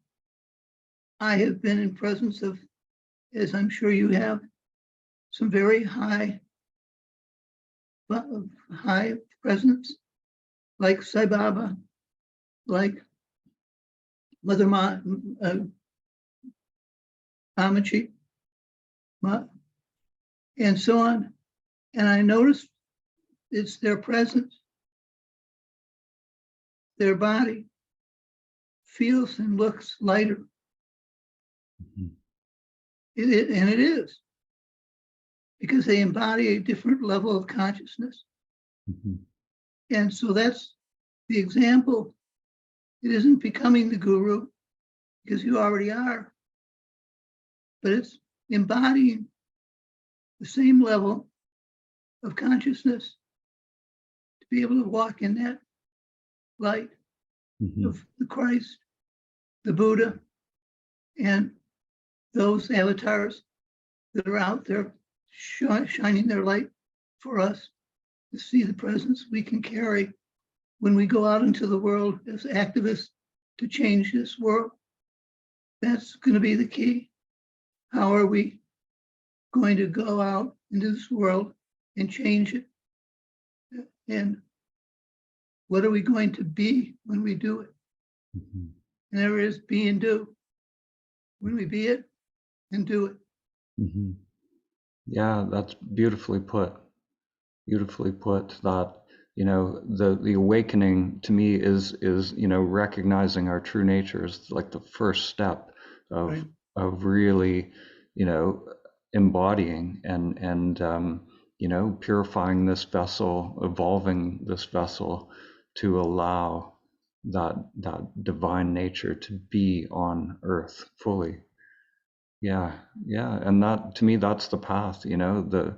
I have been in presence of, as I'm sure you have, some very high high presence, like Sai Baba, like Mother Mamachi, and so on. And I noticed it's their presence, their body feels and looks lighter. Mhm. And it is, because they embody a different level of consciousness. Mhm. And so that's the example. It isn't becoming the guru, because you already are, but it's embodying the same level of consciousness to be able to walk in that light Mhm. of the Christ, the Buddha, and those avatars that are out there shining their light for us to see the presence we can carry when we go out into the world as activists to change this world. That's going to be the key. How are we going to go out into this world and change it? And what are we going to be when we do it? Mhm. And there is be and do. When we be it and do it. Mhm. Yeah, that's beautifully put. Beautifully put. That, the awakening to me is recognizing our true nature is like the first step of Right. of really, embodying and purifying this vessel, evolving this vessel to allow that divine nature to be on earth fully. Yeah, yeah, and that to me that's the path. The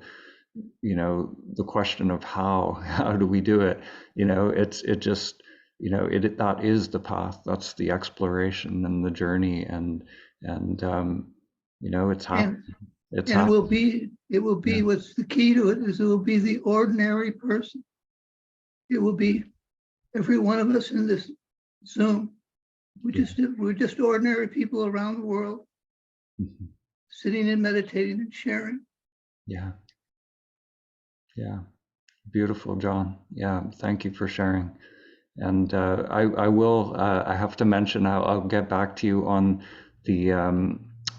question of how do we do it? That is the path. That's the exploration and the journey, and it's happening. And It's and happening. it will be Yeah. what's the key to it is it will be the ordinary person. It will be every one of us in this Zoom. We're just ordinary people around the world, Mhm. sitting and meditating and sharing. Yeah. Yeah. Beautiful, John. Yeah. Thank you for sharing. And I have to mention, I'll get back to you on the,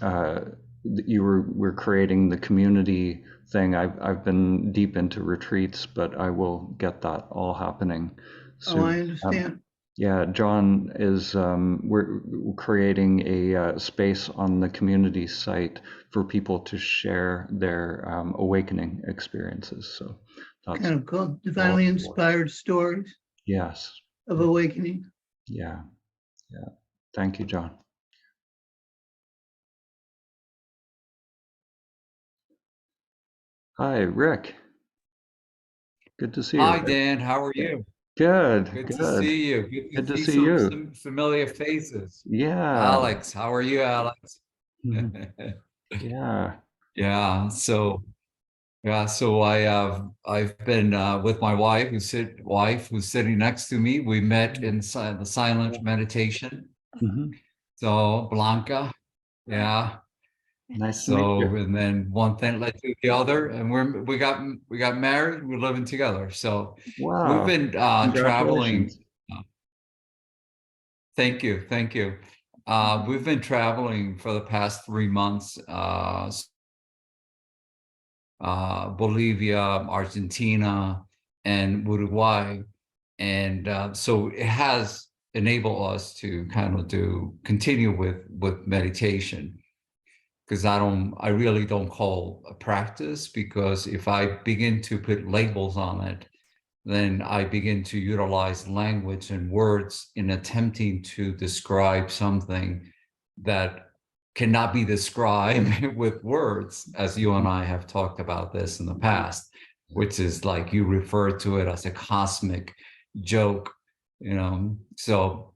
uh, we're creating the community thing. I've been deep into retreats, but I will get that all happening Oh, soon. I understand. Yeah, John is, we're creating a space on the community site for people to share their awakening experiences. So that's Kind of called all. divinely inspired stories Yes. of awakening. Yeah. Yeah. Thank you, John. Hi, Rick. Good to see you, Hi, Rick. Dan. How are you? Good, Good to good. see you. Good Good to to see see you. some familiar faces. Yeah. Alex, how are you, Alex? Mhm. Yeah. Yeah. So I've been with my wife who's sitting next to me. We met inside the silent meditation. Mhm. So Blanca, yeah. Nice to meet So you. and then one thing led to the other, and we got married. We're living together. So we've Wow. been traveling. Congratulations. Thank you. Thank you. We've been traveling for the past 3 months, Bolivia, Argentina, and Uruguay. And so it has enabled us to kind of continue with meditation. Because I really don't call a practice, because if I begin to put labels on it, then I begin to utilize language and words in attempting to describe something that cannot be described with words, as you and I have talked about this in the past, which is like you refer to it as a cosmic joke, So,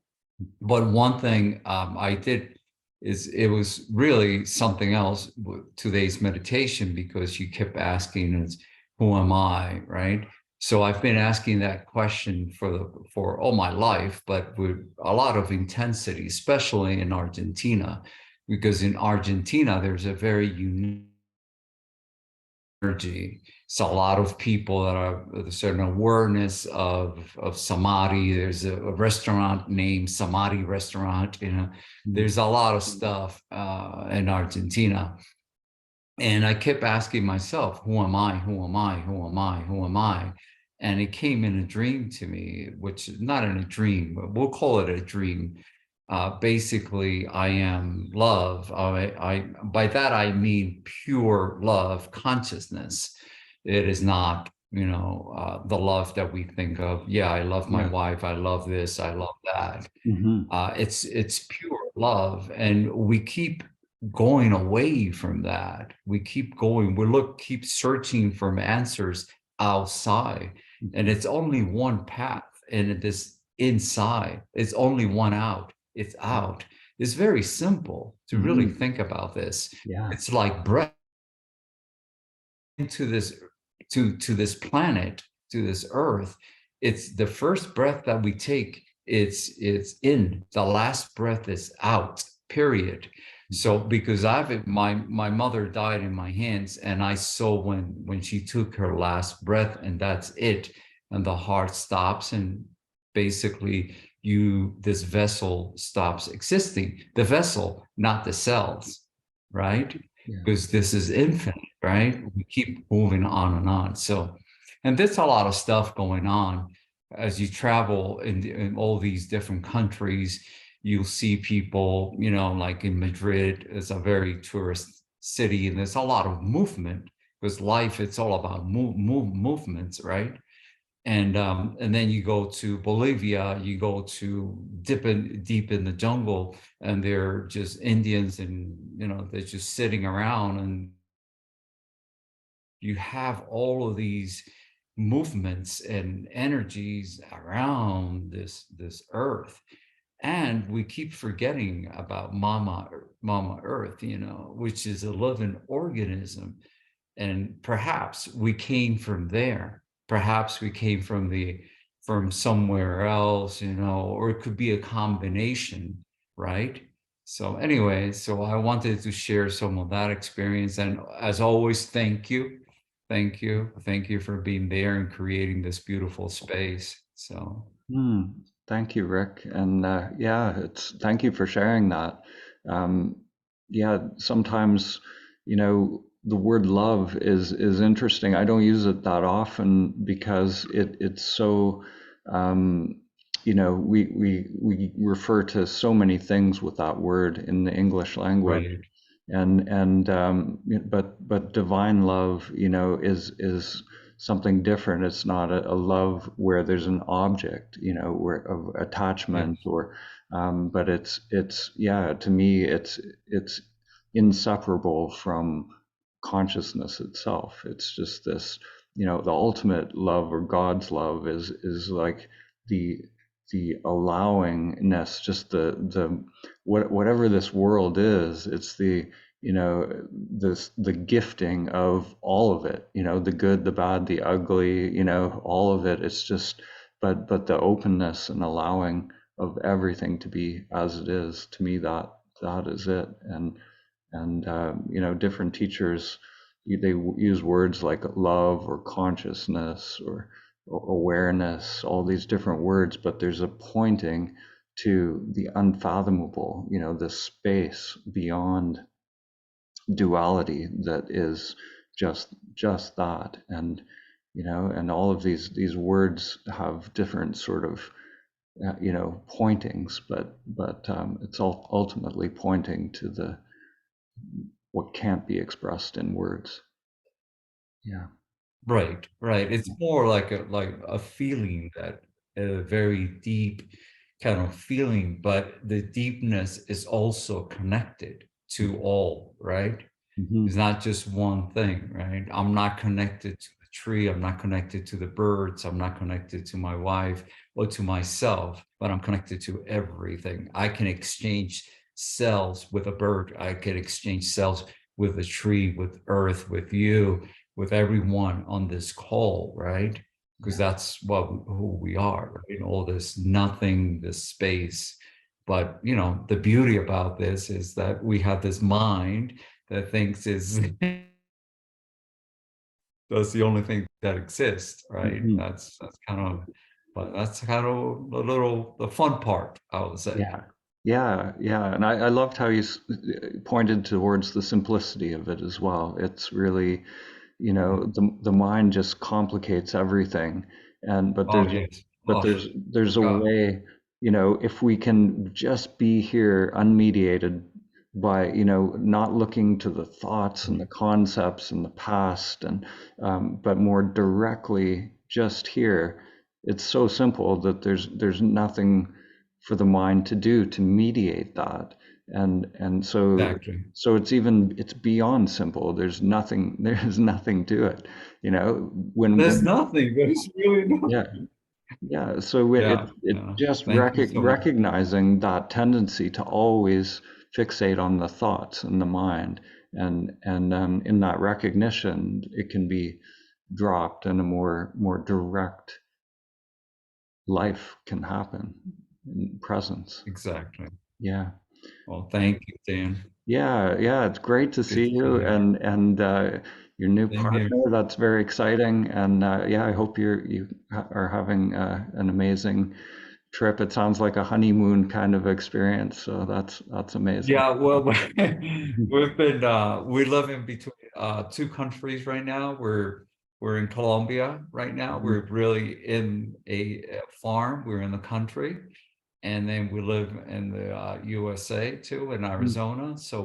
but one thing I did is it was really something else with today's meditation, because you kept asking is, who am I, right? So I've been asking that question for all my life, but with a lot of intensity, especially in Argentina, because in Argentina there's a very unique energy. it's a lot of people that are with a certain awareness of samadhi. There's a restaurant named Samadhi Restaurant. You know, there's a lot of stuff in Argentina. And I kept asking myself, who am I? Who am I? Who am I? Who am I? And it came in a dream to me, which is not in a dream, but we'll call it a dream. Basically, I am love. By that I mean pure love, consciousness. It is not, you know, the love that we think of. Yeah, I love my wife. I love this. I love that. It's pure love, and we keep going away from that. We keep going. Keep searching for answers outside, and it's only one path, and it is inside. It's only one out. It's out. It's very simple to really think about this. It's like breath into this to this planet, to this earth. It's the first breath that we take, it's in. The last breath is out, period. So because my mother died in my hands, and I saw when she took her last breath, and that's it, and the heart stops, and basically this vessel stops existing. The vessel, not the cells, right? Because this is infinite, right? We keep moving on and on. So, and there's a lot of stuff going on as you travel in all these different countries. You'll see people, you know, like in Madrid, it's a very tourist city, and there's a lot of movement, because life, it's all about movements, right? And then you go to Bolivia, you go to deep in the jungle, and they're just Indians, and you know, they're just sitting around, and you have all of these movements and energies around this earth. And we keep forgetting about mama earth, you know, which is a living organism. And perhaps we came from there. Perhaps we came from somewhere else, you know, or it could be a combination, right? So anyway, so I wanted to share some of that experience. And as always, thank you. Thank you. Thank you for being there and creating this beautiful space. So Thank you, Rick. And thank you for sharing that. Sometimes, you know, the word love is interesting. I don't use it that often because it's so, you know, we refer to so many things with that word in the English language. right. But divine love, you know, is something different. It's not a love where there's an object, you know, where of attachment, or but it's to me it's inseparable from consciousness itself. It's just this, you know, the ultimate love, or God's love, is like the allowingness, just the whatever this world is. It's the, you know, the gifting of all of it, you know, the good, the bad, the ugly, you know, all of it. It's just, but the openness and allowing of everything to be as it is, to me, that is it. And you know, different teachers, they use words like love or consciousness or awareness, all these different words, but there's a pointing to the unfathomable, you know, the space beyond duality that is just that. And you know, and all of these words have different sort of you know, pointings, but it's all ultimately pointing to the what can't be expressed in words. Yeah. Right. It's more like a feeling, that a very deep kind of feeling, but the deepness is also connected to all, right? It's not just one thing, right? I'm not connected to the tree. I'm not connected to the birds. I'm not connected to my wife or to myself, but I'm connected to everything. I can exchange cells with a bird. I can exchange cells with a tree, with earth, with you, with everyone on this call, right? Because that's who we are, right? All this nothing, this space. But you know, the beauty about this is that we have this mind that thinks is that's the only thing that exists, right? Mhm. That's kind of, but that's kind of the fun part, I would say. Yeah, yeah. And I loved how you pointed towards the simplicity of it as well. It's really, you know, the mind just complicates everything, and Oh yes. but Oh there's a God. way, you know, if we can just be here unmediated by, you know, not looking to the thoughts and the concepts and the past, and but more directly just here. It's so simple that there's nothing for the mind to do to mediate that, and Exactly. so it's beyond simple. There's nothing to it, you know, There's when nothing. There's really yeah, nothing. yeah. So Yeah. it Yeah. just Thank you so much. recognizing that tendency to always fixate on the thoughts and the mind, and in that recognition, it can be dropped, and a more direct life can happen in presence. Exactly. Yeah. Well, thank you, Dan. Yeah, it's great to Good see to see you, you. and your new Same here. partner. That's very exciting, and yeah, I hope are having an amazing trip. It sounds like a honeymoon kind of experience, so that's amazing. Yeah, well, Mhm. we've been we live in between two countries right now. We're in Colombia right now. Mhm. We're really in a farm. We're in the country, and then we live in the USA too, in Arizona. So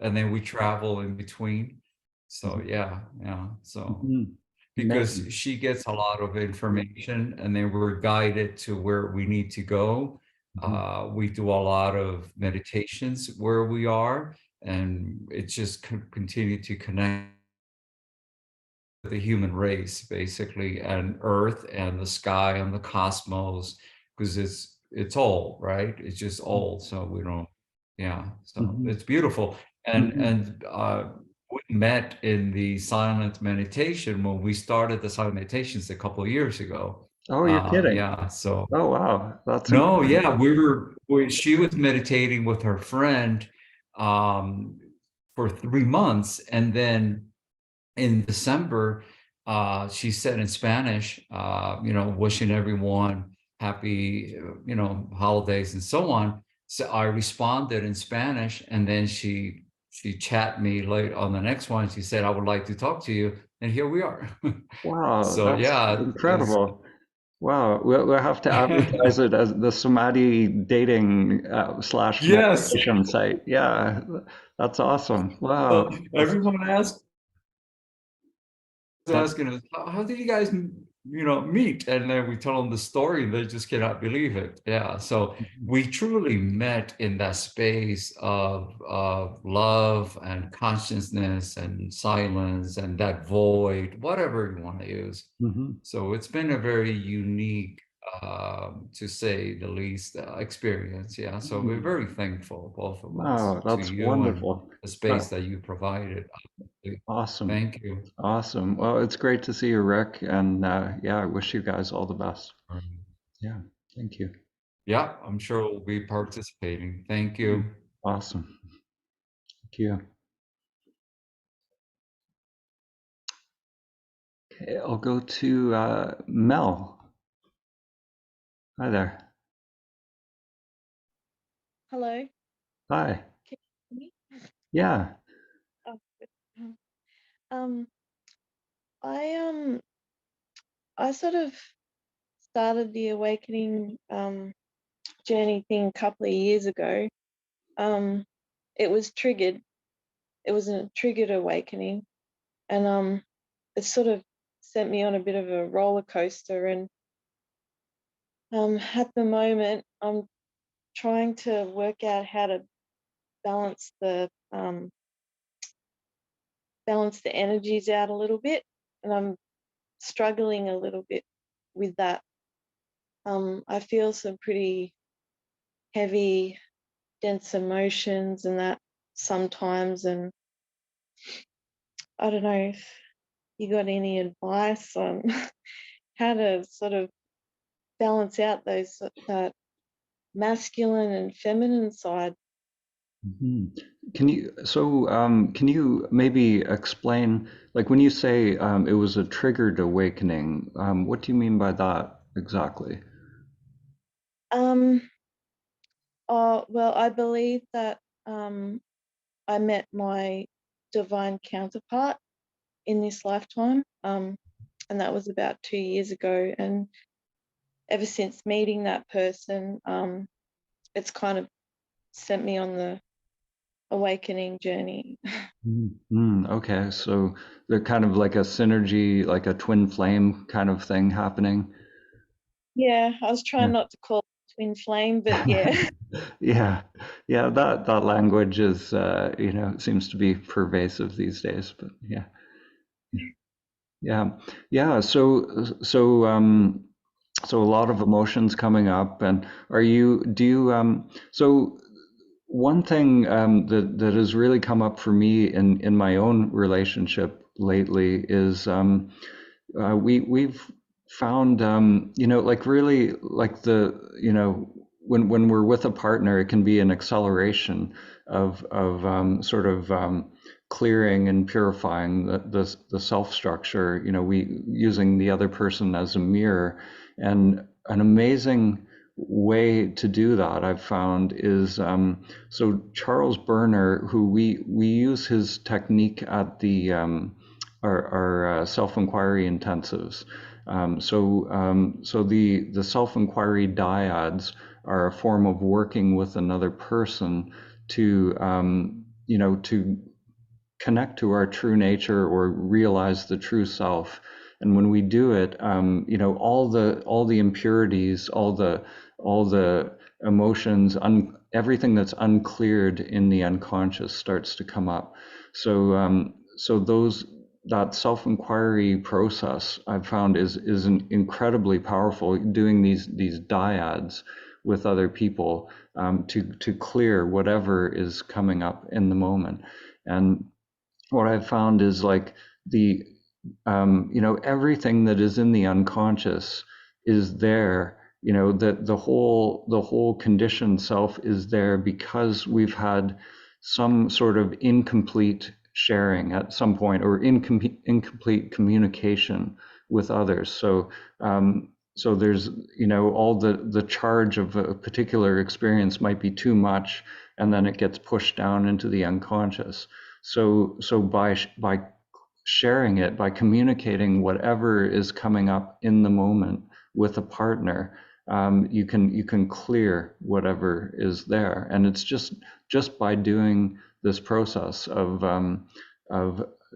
and then we travel in between. So yeah, yeah. So Mhm. because Amazing. she gets a lot of information, and then we're guided to where we need to go. Mhm. We do a lot of meditations where we are, and it just continue to connect with the human race, basically, and Earth and the sky and the cosmos, because it's all right. It's just all. So we don't. Yeah. So Mhm. it's beautiful, and Mhm. we met in the silent meditation when we started the silent meditations a couple of years ago. Oh, you're kidding. Yeah. So Oh, wow, that's no, incredible. yeah, she was meditating with her friend um, for 3 months, and then in December, she said in Spanish, wishing everyone happy, holidays and so on. So I responded in Spanish, and then she chat me late on the next one. She said, "I would like to talk to you," and here we are. Wow, So that's yeah, incredible. Wow, we'll have to advertise it as the Samadhi dating slash yes. meditation site. Yeah, that's awesome. Wow, So everyone that, asking us, how did you guys, meet? And then we tell them the story, and they just cannot believe it. Yeah. So we truly met in that space of love and consciousness and silence and that void, whatever you want to use. Mhm. So it's been a very unique, to say the least, experience. Yeah. So we're Mhm. very thankful, both of us, Wow, to that's you and wonderful. the space that you provided. Awesome, Thank you. awesome. Well, it's great to see you, Rick, and yeah, I wish you guys all the best. Um, Yeah, thank you. Yeah, I'm sure we'll be participating. Thank you. Awesome. Thank you. Okay, I'll go to Mel. Hi there. Hello. Hi. Can you hear me? Yeah. Oh, good. Um, I I sort of started the awakening journey thing a couple of years ago. Um, it was triggered. It was a triggered awakening, and it sort of sent me on a bit of a roller coaster. And at the moment, I'm trying to work out how to balance the um balance the energies out a little bit, and I'm struggling a little bit with that. I feel some pretty heavy, dense emotions and that sometimes, and I don't know if you got any advice on how to sort of balance out those that masculine and feminine side. Mhm. Can you maybe explain, like when you say it was a triggered awakening, what do you mean by that exactly? Well, I believe that I met my divine counterpart in this lifetime, and that was about 2 years ago. And ever since meeting that person, it's kind of sent me on the awakening journey. Okay, so they're kind of like a synergy, like a twin flame kind of thing happening. Yeah, I was trying not to call it twin flame, but yeah. Yeah, yeah, that language is, seems to be pervasive these days, but yeah. Yeah, yeah. So a lot of emotions coming up, and do you, so one thing that has really come up for me in my own relationship lately is we've found like really like when we're with a partner, it can be an acceleration of sort of clearing and purifying the self structure, we using the other person as a mirror. And an amazing way to do that I've found is so Charles Berner, who we use his technique at the our self-inquiry intensives. So the self-inquiry dyads are a form of working with another person to to connect to our true nature or realize the true self. And when we do it, all the impurities, all the emotions, everything that's uncleared in the unconscious starts to come up. So that self-inquiry process I've found is incredibly powerful. Doing these dyads with other people to clear whatever is coming up in the moment. And what I've found is like the everything that is in the unconscious is there. That the whole conditioned self is there because we've had some sort of incomplete sharing at some point, or incomplete communication with others. So there's all the charge of a particular experience might be too much, and then it gets pushed down into the unconscious. So by sharing it, by communicating whatever is coming up in the moment with a partner, you can clear whatever is there. And it's just by doing this process of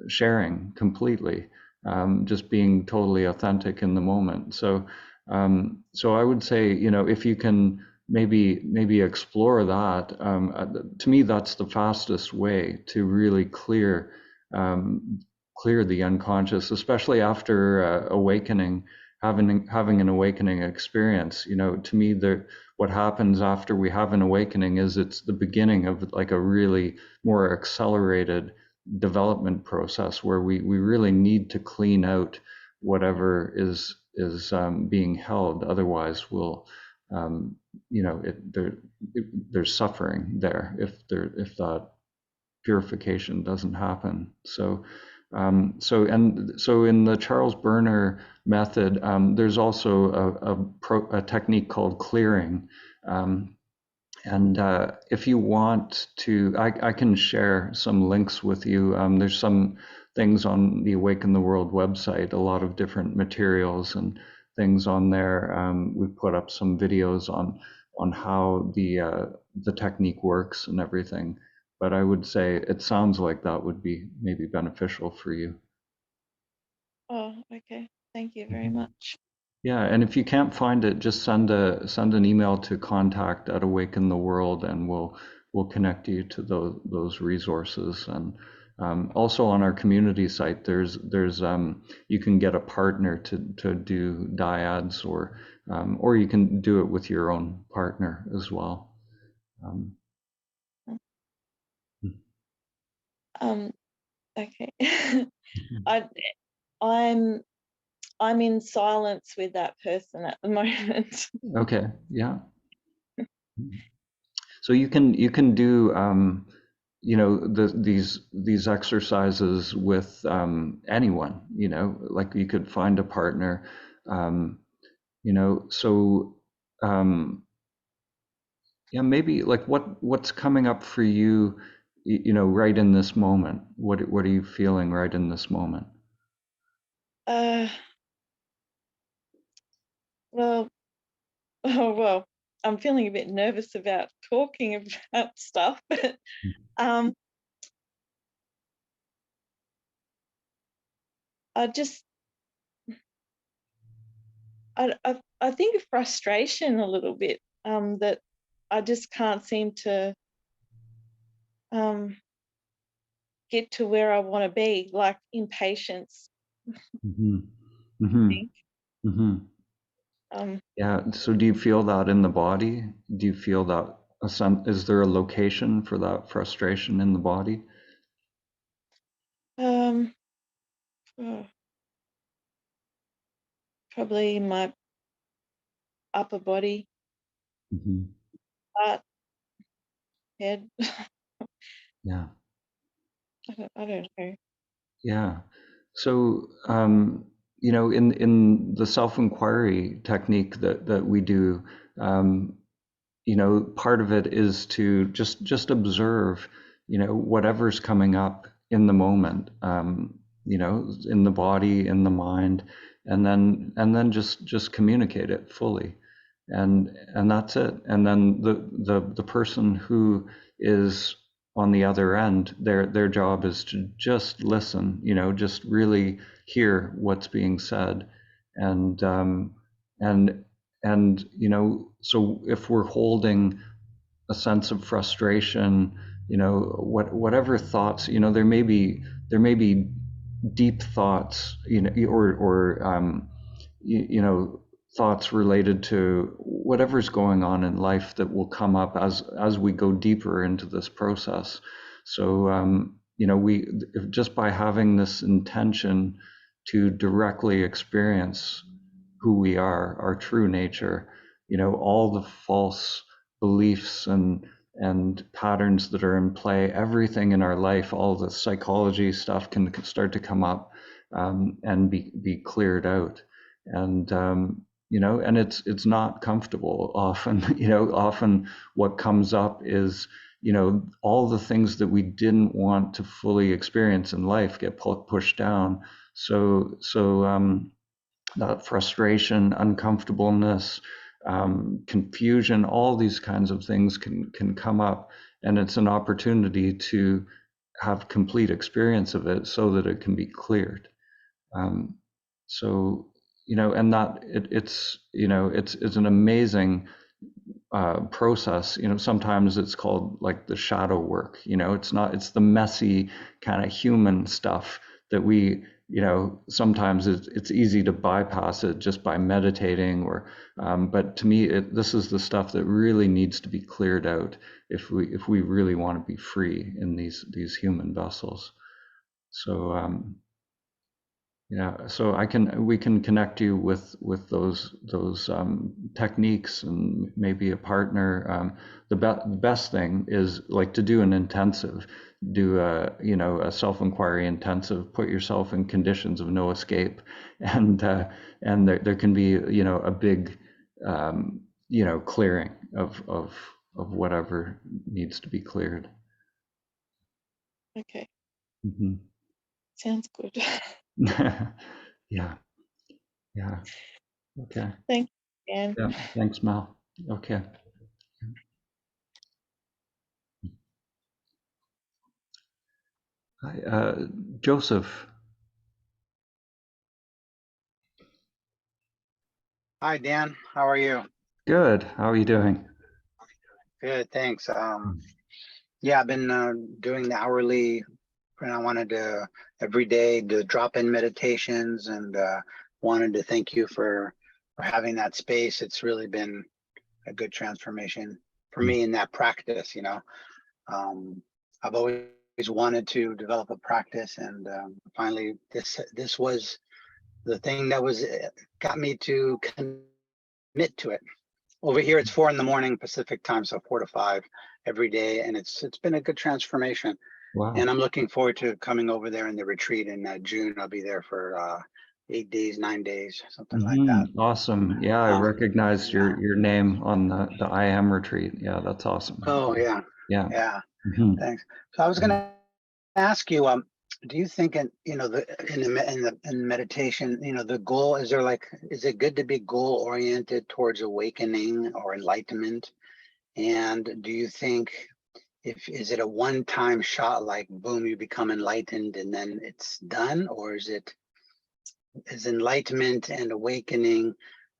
sharing completely, just being totally authentic in the moment. So I would say, if you can maybe explore that. To me, that's the fastest way to really clear the unconscious, especially after awakening, having an awakening experience. To me, what happens after we have an awakening is it's the beginning of like a really more accelerated development process where we really need to clean out whatever is being held. Otherwise, we'll there's suffering there if that purification doesn't happen. So in the Charles Berner method, there's also a technique called clearing. And if you want to, I can share some links with you. There's some things on the Awaken the World website, a lot of different materials and things on there. We've put up some videos on how the technique works and everything. But I would say it sounds like that would be maybe beneficial for you. Oh, okay. Thank you very much. Yeah, and if you can't find it, just send an email to contact@Awaken the World, and we'll connect you to those resources. And also on our community site, there's you can get a partner to do dyads, or you can do it with your own partner as well. Okay. I I'm in silence with that person at the moment. Okay, yeah. So you can do you know, these exercises with anyone, you know, like you could find a partner, you know, so yeah, maybe like what's coming up for you, you know, right in this moment. What are you feeling right in this moment? Well, oh, well, I'm feeling a bit nervous about talking about stuff, but I just, I think of frustration a little bit, that I just can't seem to get to where I want to be, like impatience. Mm-hmm. I Mm-hmm. think. Mm-hmm. Yeah. So do you feel that in the body? Do you feel that is there a location for that frustration in the body? Um, oh, probably my upper body, Mm-hmm. heart, head. Yeah. I don't know. Yeah. So, you know, in the self-inquiry technique that we do, you know, part of it is to just observe, you know, whatever's coming up in the moment, you know, in the body, in the mind, and then just communicate it fully, and that's it. And then the person who is on the other end, their job is to just listen, you know, just really hear what's being said, and and and you know, so if we're holding a sense of frustration, you know, whatever thoughts, you know, there may be deep thoughts, you know, or you know, thoughts related to whatever's going on in life that will come up as we go deeper into this process. So you know, we just by having this intention to directly experience who we are, our true nature, you know, all the false beliefs and patterns that are in play, everything in our life, all the psychology stuff can start to come up, and be cleared out. And you know, and it's not comfortable often. You know, often what comes up is, you know, all the things that we didn't want to fully experience in life get pushed down. So that frustration, uncomfortableness, confusion, all these kinds of things can come up, and it's an opportunity to have complete experience of it so that it can be cleared. Um, so you know, and that it's you know, it's an amazing process. You know, sometimes it's called like the shadow work. You know, it's the messy kind of human stuff that we, you know, sometimes it's easy to bypass it just by meditating or, but to me, this is the stuff that really needs to be cleared out if we really want to be free in these human vessels. So yeah, so we can connect you with those techniques and maybe a partner. The best thing is like to do an intensive, do a, you know, a self-inquiry intensive, put yourself in conditions of no escape, and there can be, you know, a big you know, clearing of whatever needs to be cleared. Okay, Mm-hmm. sounds good. Yeah, yeah. Okay. Thank you, Dan. Yeah, thanks, Mel. Okay. Hi, Joseph. Hi, Dan. How are you? Good. How are you doing? Good, thanks. Yeah, I've been doing the hourly, and I wanted to every day do drop-in meditations, and wanted to thank you for having that space. It's really been a good transformation for me in that practice. You know, I've always wanted to develop a practice, and finally, this was the thing that was got me to commit to it. Over here, it's 4 in the morning Pacific time, so 4 to 5. every day, and it's been a good transformation. Wow. And I'm looking forward to coming over there in the retreat in June. I'll be there for 8 days, 9 days, something like that. Awesome. Yeah, I recognized yeah. your name on the I am retreat. Yeah, that's awesome. Oh yeah, Yeah. yeah. Mhm. Thanks. So I was going to ask you, do you think in in meditation, the goal, is it good to be goal oriented towards awakening or enlightenment? And do you think is it a one-time shot, like boom, you become enlightened and then it's done, or is enlightenment and awakening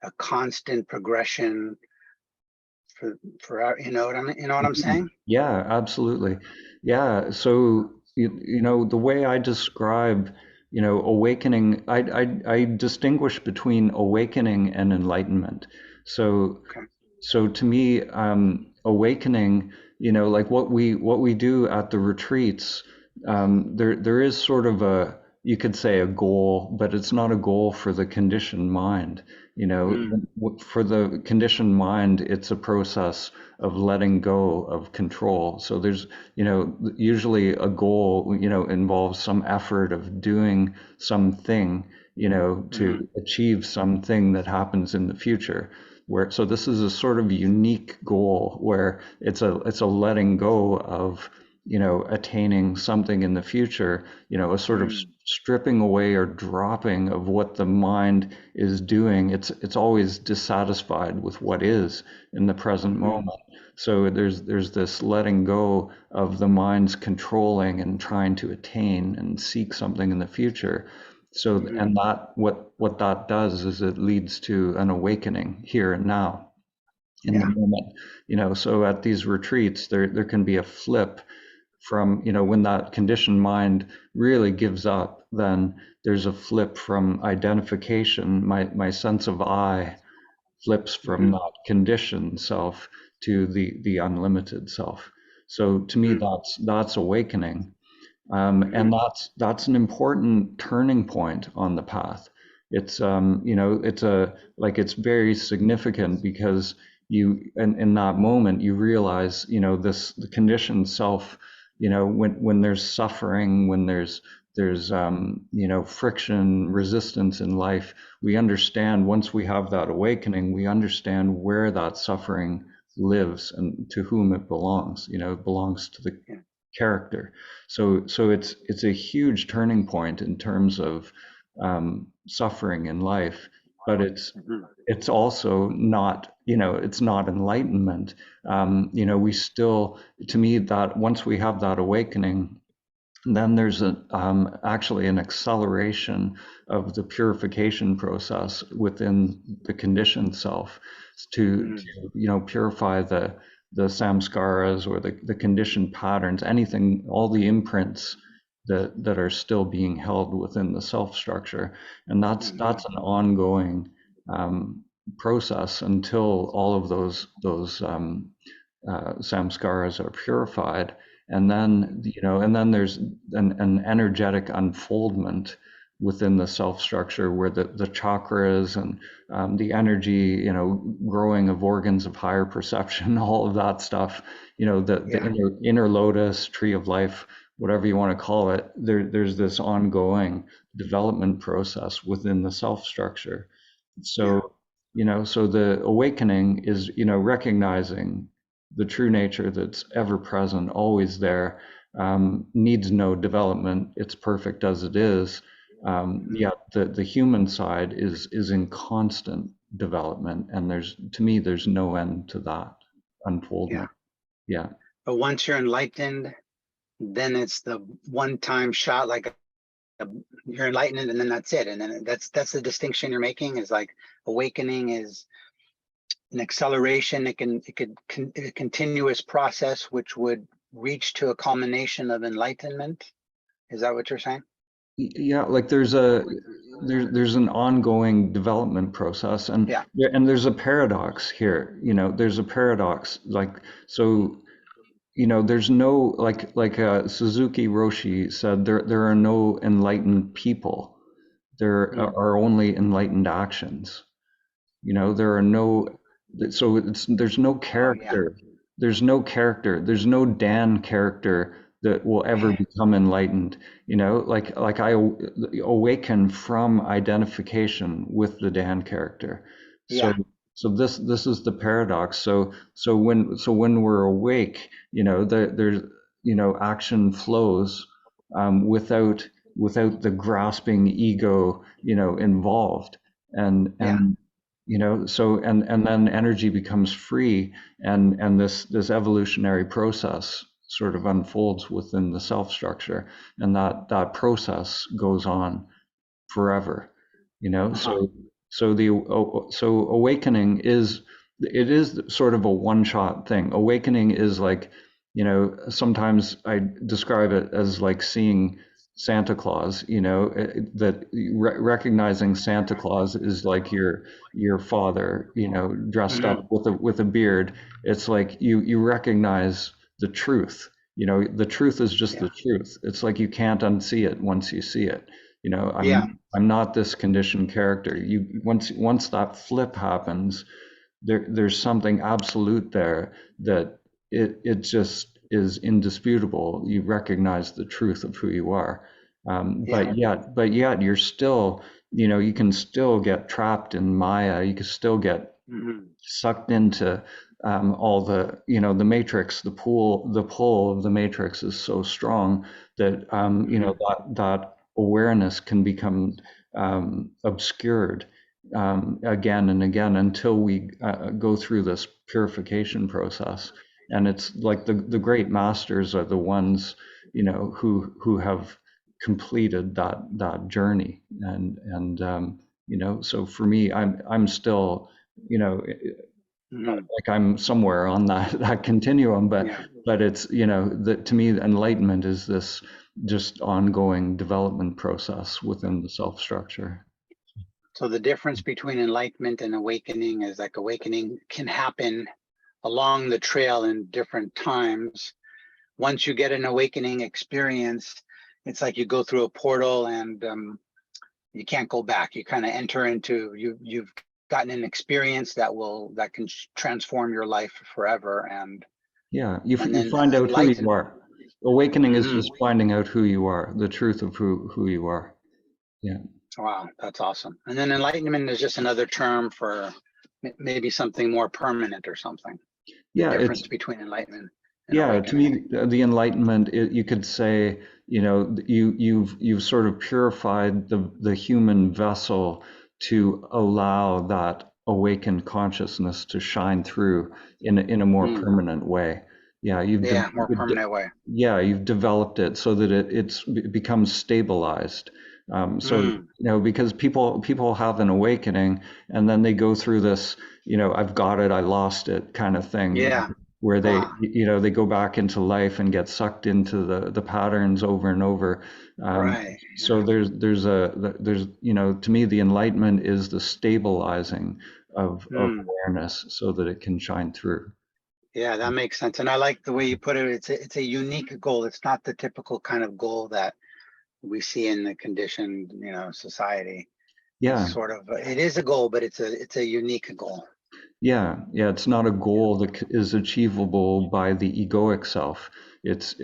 a constant progression for our, you know what I mean? You know what I'm saying? Yeah, absolutely. Yeah. So, the way I describe, awakening, I distinguish between awakening and enlightenment. So, Okay. so to me, awakening, like what we do at the retreats, there is sort of you could say a goal, but it's not a goal for the conditioned mind. For the conditioned mind, it's a process of letting go of control. So there's, usually a goal, involves some effort of doing something, to achieve something that happens in the future. So this is a sort of unique goal where it's a letting go of, attaining something in the future, a sort of stripping away or dropping of what the mind is doing. It's always dissatisfied with what is in the present moment. So there's this letting go of the mind's controlling and trying to attain and seek something in the future. So and that what that does is it leads to an awakening here and now in the moment. So at these retreats there can be a flip from, when that conditioned mind really gives up, then there's a flip from identification. My sense of I flips from that conditioned self to the unlimited self. So to me, that's awakening. And that's an important turning point on the path. It's it's very significant because in that moment you realize, the conditioned self, when there's suffering, when there's friction, resistance in life, we understand, once we have that awakening, we understand where that suffering lives and to whom it belongs. It belongs to the character. So it's a huge turning point in terms of suffering in life, but it's also not, it's not enlightenment. We still, to me, that once we have that awakening, then there's actually an acceleration of the purification process within the conditioned self to purify the samskaras or the conditioned patterns, anything, all the imprints that are still being held within the self structure. And that's an ongoing process until all of those samskaras are purified. And then, there's an energetic unfoldment within the self structure where the chakras and the energy, growing of organs of higher perception, all of that stuff, the inner lotus, tree of life, whatever you want to call it, there's this ongoing development process within the self structure. So, so the awakening is, recognizing the true nature that's ever present, always there, needs no development. It's perfect as it is. Yet the human side is in constant development, and to me, there's no end to that unfoldment. Yeah. But once you're enlightened, then it's the one-time shot, like you're enlightened, and then that's it. And then that's the distinction you're making, is like awakening is an acceleration. It could a continuous process which would reach to a culmination of enlightenment. Is that what you're saying? Yeah, like there's an ongoing development process, and there's a paradox here. There's a paradox, like, so, there's no, like Suzuki Roshi said, there are no enlightened people. There are only enlightened actions. There are no, so there's no character. there's no character, there's no Dan character that will ever become enlightened. You know, like I awaken from identification with the Dan character. Yeah. So this is the paradox. So when we're awake, you know, there's, you know, action flows without the grasping ego, you know, involved, and Yeah. you know, so and then energy becomes free, and this evolutionary process sort of unfolds within the self structure, and that process goes on forever, you know. So awakening is, it is sort of a one shot thing. Awakening is like, you know, sometimes I describe it as like seeing Santa Claus, you know, that recognizing Santa Claus is like your father, you know, dressed up with a beard. It's like you recognize the truth. You know, the truth is just the truth. It's like you can't unsee it once you see it. You know, I'm not this conditioned character. You once that flip happens, there's something absolute there that it just is indisputable. You recognize the truth of who you are. But yet you're still, you know, you can still get trapped in Maya. You can still get sucked into all the, you know, the matrix. The pull of the matrix is so strong that you know, that awareness can become obscured again and again until we go through this purification process. And it's like the great masters are the ones, you know, who have completed that journey. And you know, so for me, I'm still, you know, like I'm somewhere on that continuum, but it's, you know, that to me, enlightenment is this just ongoing development process within the self structure. So the difference between enlightenment and awakening is like awakening can happen along the trail in different times. Once you get an awakening experience, it's like you go through a portal and you can't go back. You kind of enter into, you've gotten an experience that can transform your life forever. And yeah, you find out who you are. Awakening is just finding out who you are, the truth of who you are. Yeah. Wow, that's awesome. And then enlightenment is just another term for maybe something more permanent or something. The difference between enlightenment and awakening. To me, the enlightenment, you could say, you know, you've sort of purified the human vessel to allow that awakened consciousness to shine through in a more permanent way. Yeah, more permanent way. Yeah, you've developed it so that it becomes stabilized. You know, because people have an awakening and then they go through this, you know, I've got it, I lost it kind of thing. Yeah. Where they, you know, they go back into life and get sucked into the patterns over and over. Right. So there's, you know, to me, the enlightenment is the stabilizing of awareness so that it can shine through. Yeah, that makes sense. And I like the way you put it. It's a unique goal. It's not the typical kind of goal that we see in the conditioned, you know, society. Yeah. It's sort of, it is a goal, but it's a unique goal. Yeah, it's not a goal that is achievable by the egoic self. It's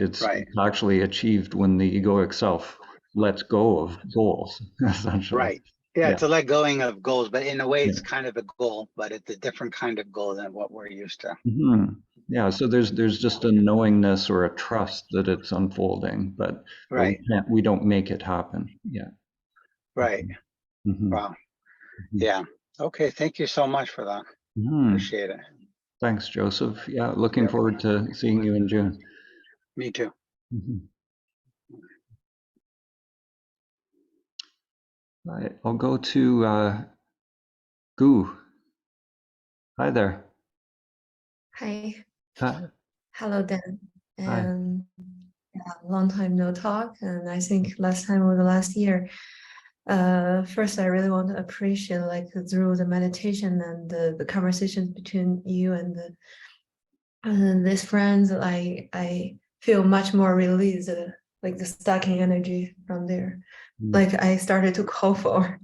actually achieved when the egoic self lets go of goals, essentially. Right. Yeah, it's a let going of goals, but in a way it's kind of a goal, but it's a different kind of goal than what we're used to. Yeah, so there's just a knowingness or a trust that it's unfolding, but we don't make it happen. Yeah. Right. Wow. Yeah. Okay. Thank you so much for that. Appreciate it. Thanks, Joseph. Yeah, looking forward to seeing you in June. Me too. Right, I'll go to Gu. Hi there. Hi. Hi. Hello, Dan. Hi. And long time no talk, and I think last time was last year. First, I really want to appreciate, like, through the meditation and the conversations between you and these friends, I feel much more released, like the stacking energy from there. Like I started to call for,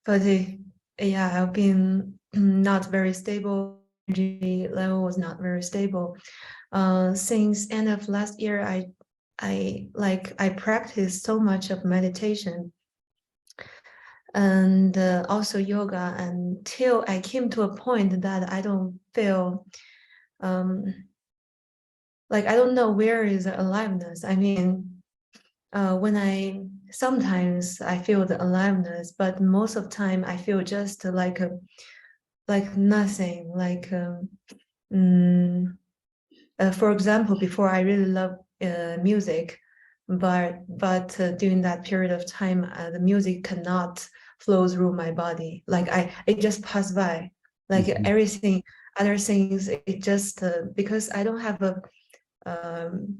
but yeah, I've been not very stable energy level was not very stable. Since end of last year, I practiced so much of meditation and also yoga until I came to a point that I don't feel like I don't know where is the aliveness. I mean, when sometimes I feel the aliveness, but most of the time I feel just like nothing. For example, before I really love music, but during that period of time, the music cannot flow through my body. Like it just passed by. Like everything, other things, it just because I don't have a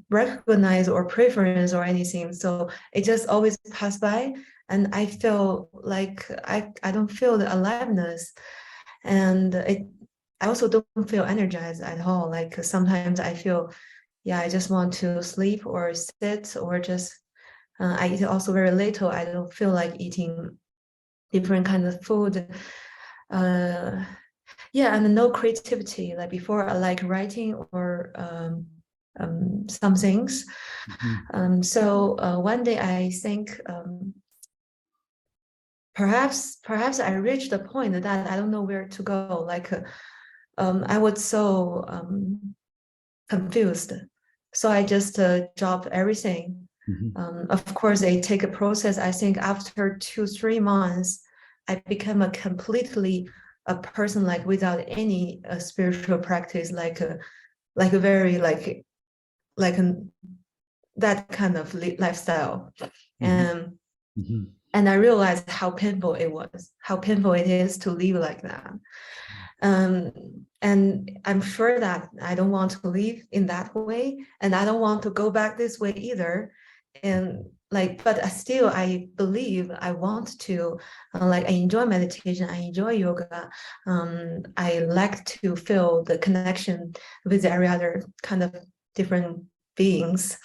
recognize or preference or anything, so it just always pass by, and I feel like I don't feel the aliveness, and I also don't feel energized at all. Like sometimes I feel, yeah, I just want to sleep or sit or just I eat also very little. I don't feel like eating different kinds of food. Yeah, and no creativity. Like before, I like writing or some things. So one day I think perhaps I reached the point that I don't know where to go. Like I was so confused. So I just dropped everything. Of course, it take a process. I think after 2-3 months, I became a completely a person like without any spiritual practice, like a very like that kind of lifestyle. And I realized how painful it was, how painful it is to live like that. And I'm sure that I don't want to live in that way, and I don't want to go back this way either. And like, but still, I believe I want to, like, I enjoy meditation, I enjoy yoga. I like to feel the connection with every other kind of different beings.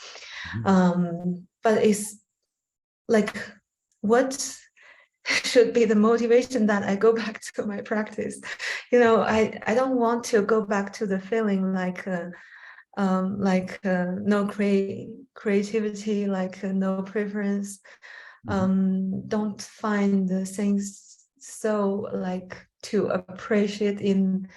But it's like, what should be the motivation that I go back to my practice? You know, I don't want to go back to the feeling like no creativity, like no preference. Don't find the things so like to appreciate in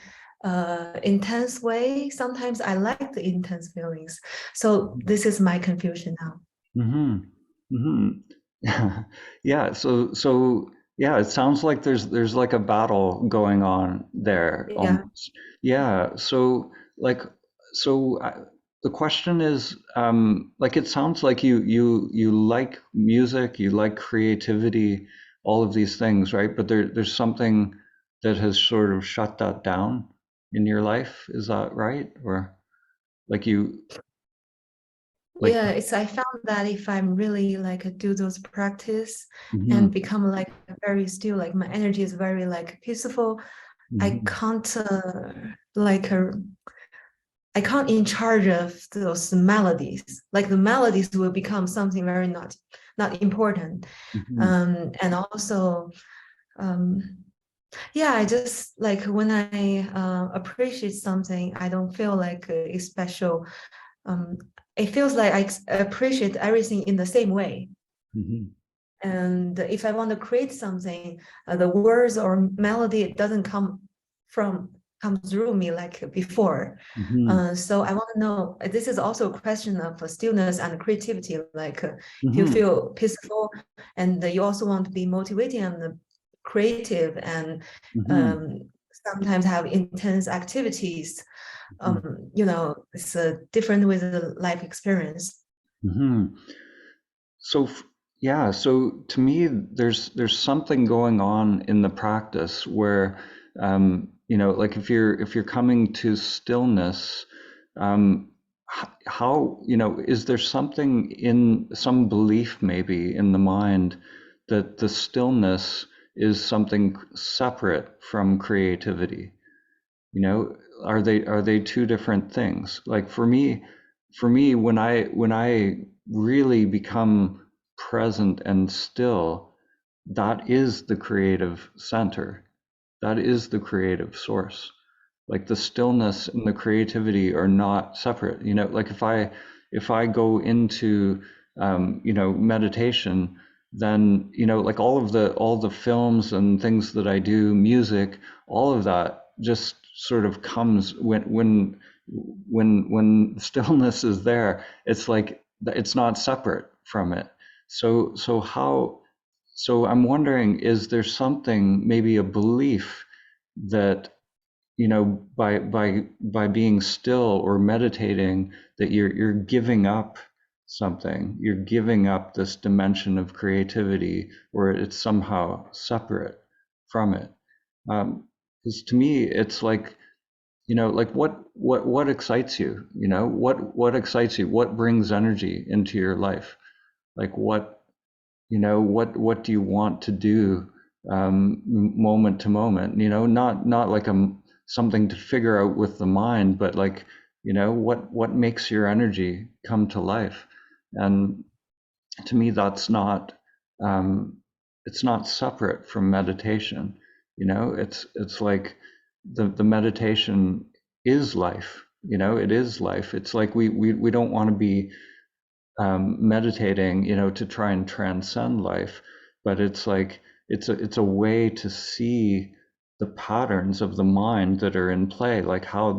intense way. Sometimes I like the intense feelings. So this is my confusion now. Yeah, so yeah, it sounds like there's like a battle going on there Yeah. almost. Yeah, so like the question is like it sounds like you like music, you like creativity, all of these things, right? But there's something that has sort of shut that down in your life. Is that right? Or like you like Yeah, I found that if I'm really like do those practice Mhm, and become like very still, like my energy is very like peaceful, I mhm, can't I can't in charge of those melodies. Like the melodies will become something very not important. mhm, And also yeah, I just like when I appreciate something, I don't feel like it's special. It feels like I appreciate everything in the same way. mhm. And if I want to create something, the words or melody it doesn't come through me like before. So I want to know. This is also a question of stillness and creativity. Like, if you feel peaceful, and you also want to be motivating and creative, and sometimes have intense activities. You know, it's different with the life experience. So yeah, so to me, there's something going on in the practice where, you know, like if you're coming to stillness, how, you know, is there something in some belief maybe in the mind that the stillness is something separate from creativity? You know, are they two different things? Like for me, when I really become present and still, that is the creative center. That is the creative source. Like the stillness and the creativity are not separate. You know, like if I go into you know, meditation, then, you know, like all the films and things that I do, music, all of that just sort of comes when stillness is there. It's like it's not separate from it. So how? So I'm wondering, is there something, maybe a belief that, you know, by being still or meditating, that you're giving up something, you're giving up this dimension of creativity, or it's somehow separate from it? Because to me, it's like, you know, like what excites you? You know, what excites you? What brings energy into your life? Like what, you know, what do you want to do moment to moment? You know, not like something to figure out with the mind, but like, you know, what makes your energy come to life? And to me, that's not it's not separate from meditation. You know, it's like the meditation is life. You know, it is life. It's like we don't want to be meditating, you know, to try and transcend life, but it's like it's a way to see the patterns of the mind that are in play, like how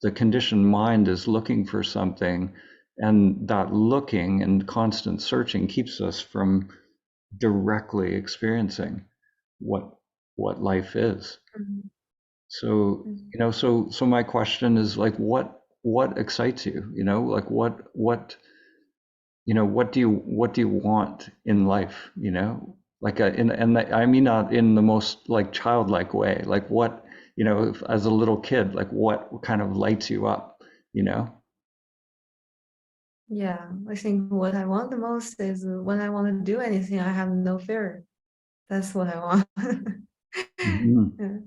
the conditioned mind is looking for something, and that looking and constant searching keeps us from directly experiencing what life is. Mhm. So, you know, so my question is like, what excites you? You know, like what you know, what do you want in life? You know, like and I mean not in the most like childlike way. Like what, you know, if, as a little kid, like what kind of lights you up? You know. Yeah, I think what I want the most is when I want to do anything, I have no fear. That's what I want. Mhm. Yeah.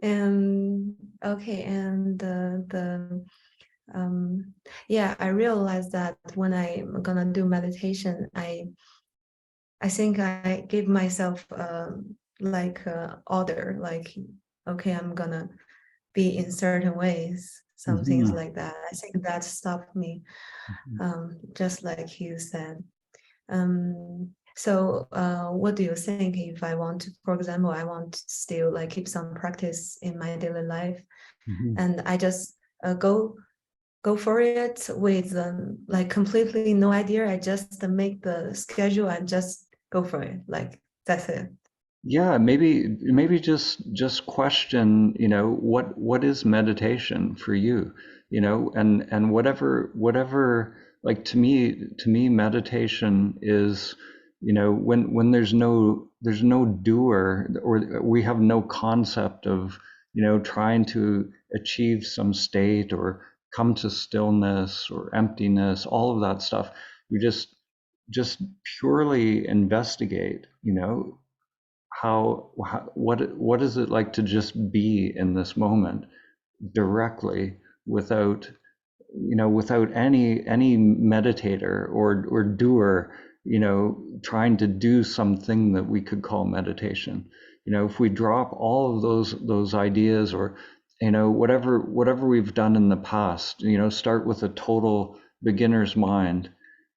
And okay, and yeah, I realized that when I'm gonna do meditation, I think I give myself like order, like okay, I'm gonna be in certain ways, some things Mhm. like that. I think that stopped me, Mhm. just like you said. So what do you think if I want to, for example, I want to still like keep some practice in my daily life, Mhm. and I just go for it with like completely no idea. I just make the schedule and just go for it. Like that's it. Yeah, maybe just question, you know, what is meditation for you, you know, and whatever, like to me meditation is, you know, when there's no doer, or we have no concept of, you know, trying to achieve some state or come to stillness or emptiness, all of that stuff. We just purely investigate, you know, what is it like to just be in this moment directly, without, you know, without any meditator or doer, you know, trying to do something that we could call meditation. You know, if we drop all of those ideas, or, you know, whatever we've done in the past, you know, start with a total beginner's mind,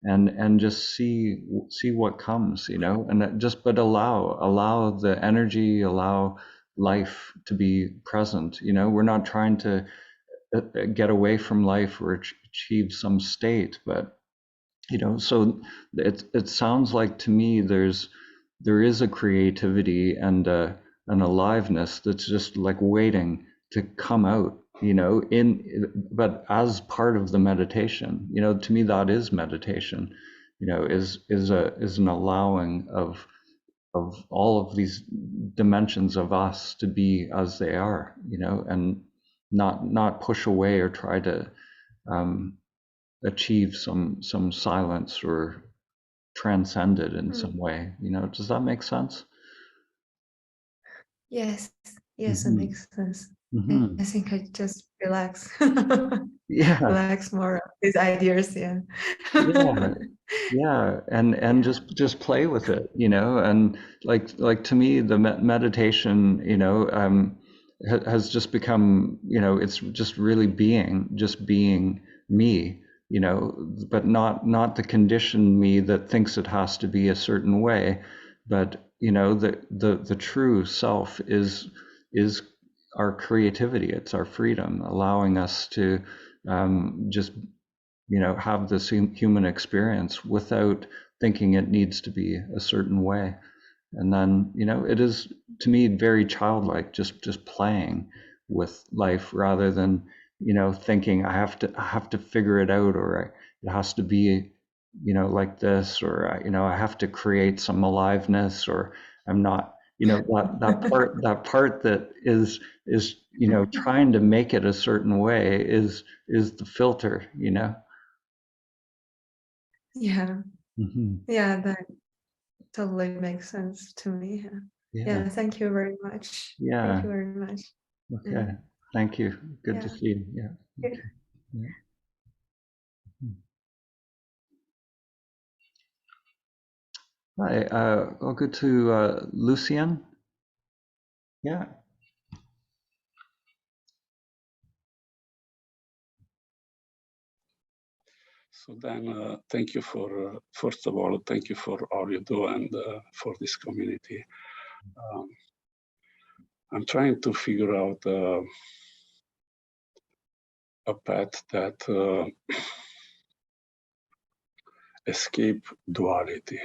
and just see what comes, you know, and just, but allow the energy, allow life to be present. You know, we're not trying to get away from life or achieve some state, but, you know, so it sounds like to me there is a creativity and an aliveness that's just like waiting to come out, you know, in, but as part of the meditation. You know, to me that is meditation, you know, is an allowing of all of these dimensions of us to be as they are, you know, and not push away or try to um, achieve some silence or transcend it in some way. You know, does that make sense? Yes, yes, it Hmm. makes sense. I Hmm. think I just relax, Yeah, relax more of these ideas. Yeah. yeah, yeah, and Yeah. just play with it, you know, and like to me the meditation, you know, has just become, it's just really just being me, but not the conditioned me that thinks it has to be a certain way, but the true self is our creativity. It's our freedom, allowing us to just have this human experience without thinking it needs to be a certain way. And then it is, to me, very childlike, just playing with life rather than thinking I have to figure it out, or it has to be like this, or I have to create some aliveness, or I'm not, that part that is trying to make it a certain way is the filter. Yeah, Mm-hmm. yeah, that totally makes sense to me. Yeah, thank you very much. Yeah. Thank you very much. Okay. Thank you. Good to Yeah. see you. Yeah. Okay. Yeah. Hi. I'll go to Lucien. Yeah. So then, thank you for, first of all, thank you for all you do and for this community. I'm trying to figure out a path that escape duality.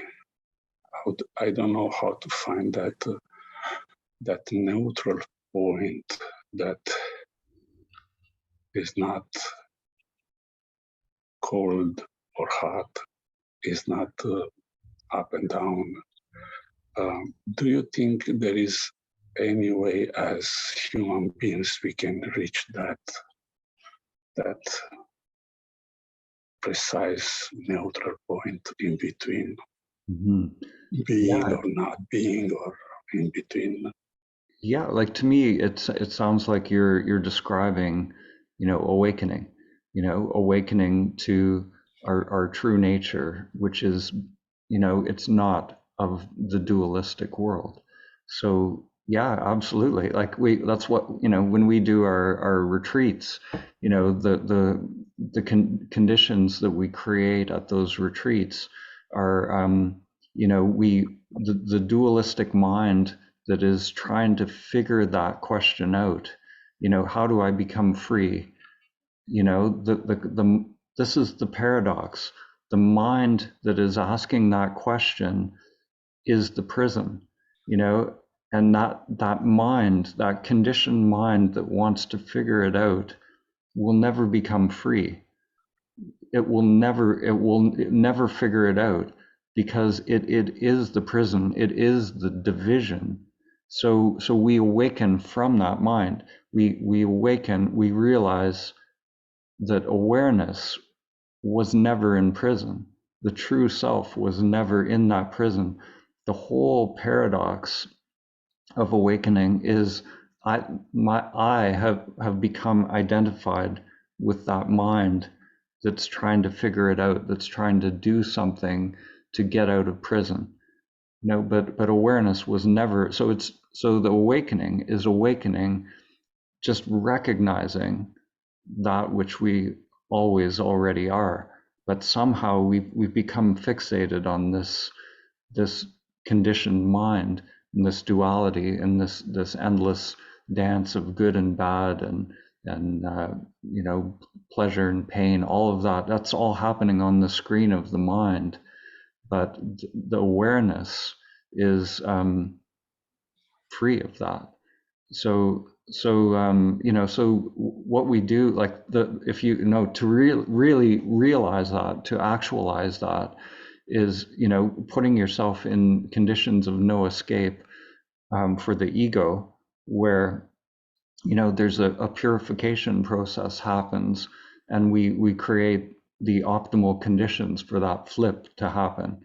I don't know how to find that neutral point that is not cold or hot, is not up and down. Do you think there is any way as human beings we can reach that precise neutral point in between being or not being, or in between? Yeah, like to me, it sounds like you're describing, awakening, awakening to our true nature, which is, it's not of the dualistic world. So yeah, absolutely. Like that's what, when we do our retreats, the conditions that we create at those retreats are, the dualistic mind that is trying to figure that question out. How do I become free? This is the paradox. The mind that is asking that question is the prison, and that mind, that conditioned mind that wants to figure it out, will never become free. It will never figure it out, because it is the prison. It is the division. So we awaken from that mind. We awaken, we realize that awareness was never in prison. The true self was never in that prison. The whole paradox of awakening is I have become identified with that mind that's trying to figure it out, that's trying to do something to get out of prison. But awareness was never, so the awakening is awakening, just recognizing that which we always already are. But somehow we've become fixated on this conditioned mind, and this duality, and this endless dance of good and bad, and pleasure and pain. All of that's all happening on the screen of the mind. But the awareness is free of that. So what we do, like if you know, to really realize that, to actualize that, is putting yourself in conditions of no escape for the ego, where there's a purification process happens, and we create the optimal conditions for that flip to happen.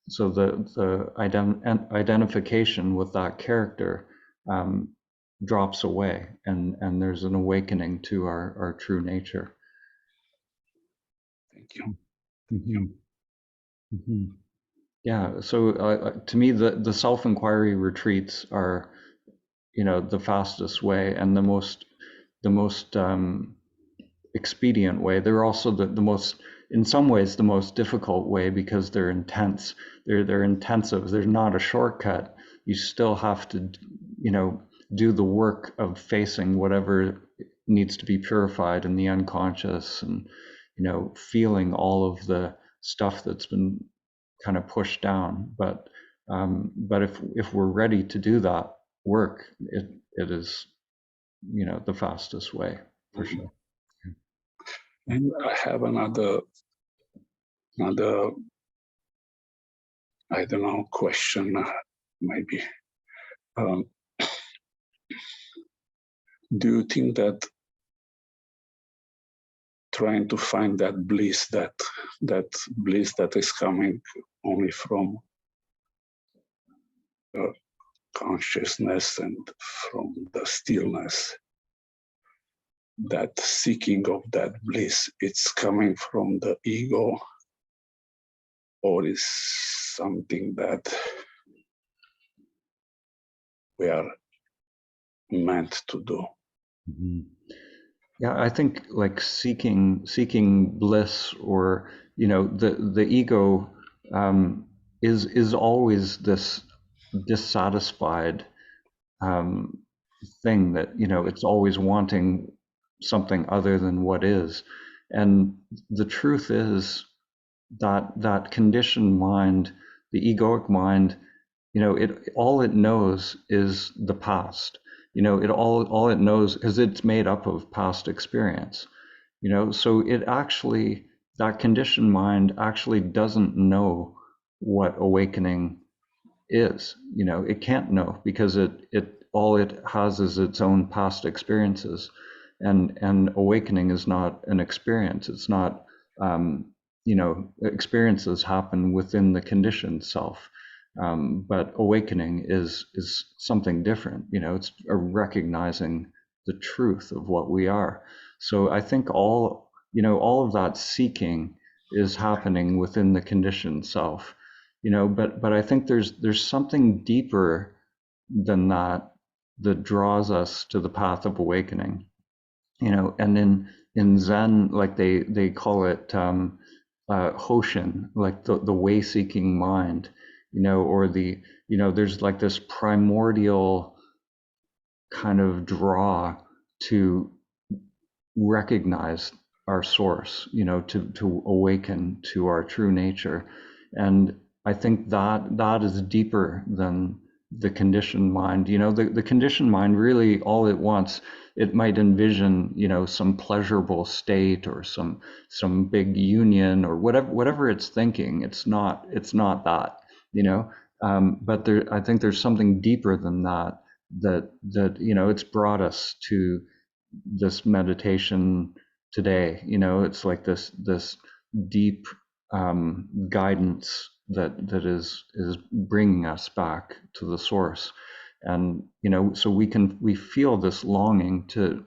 So the identification with that character drops away, and there's an awakening to our true nature. Thank you. Mm-hmm. Mm-hmm. Yeah. So to me, the self-inquiry retreats are the fastest way and the most expedient way. They're also the most, in some ways, the most difficult way because they're intense. They're intensive. There's not a shortcut. You still have to, do the work of facing whatever needs to be purified in the unconscious, and feeling all of the stuff that's been kind of pushed down. But if we're ready to do that work, it is, the fastest way for sure. And I have another, I don't know, question, maybe. Do you think that trying to find that bliss, that bliss that is coming only from consciousness and from the stillness, that seeking of that bliss, it's coming from the ego, or is something that we are meant to do? Mm-hmm. Yeah, I think like seeking bliss, or the ego is always this dissatisfied thing that it's always wanting something other than what is. And the truth is that conditioned mind, the egoic mind, all it knows is the past. All it knows, because it's made up of past experience. So it actually, that conditioned mind actually doesn't know what awakening is. It can't know, because it all it has is its own past experiences, and awakening is not an experience. It's not, experiences happen within the conditioned self, but awakening is something different. It's a recognizing the truth of what we are. So I think all of that seeking is happening within the conditioned self. But I think there's something deeper than that draws us to the path of awakening. And in Zen, like they call it Hoshin, like the way seeking mind, or there's like this primordial kind of draw to recognize our source, to awaken to our true nature. And I think that is deeper than the conditioned mind. The conditioned mind, really all it wants, it might envision, some pleasurable state, or some big union, or whatever it's thinking. It's not that, but I think there's something deeper than that it's brought us to this meditation today. It's like this deep guidance that is bringing us back to the source. And so we feel this longing to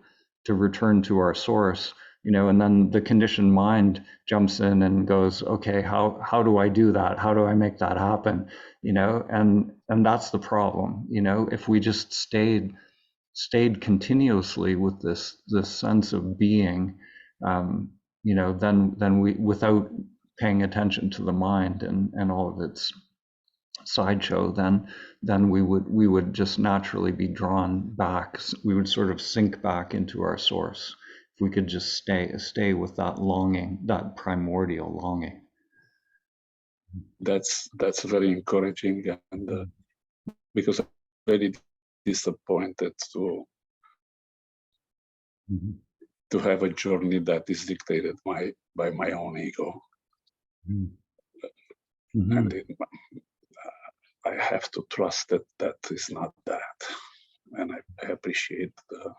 return to our source, and then the conditioned mind jumps in and goes, okay, how do I do that? How do I make that happen? And that's the problem. If we just stayed continuously with this sense of being, then we, without paying attention to the mind and all of its sideshow, then we would just naturally be drawn back. We would sort of sink back into our source if we could just stay with that longing, that primordial longing. That's very encouraging, and because I'm very disappointed to have a journey that is dictated by my own ego. And I have to trust that is not that. And I appreciate the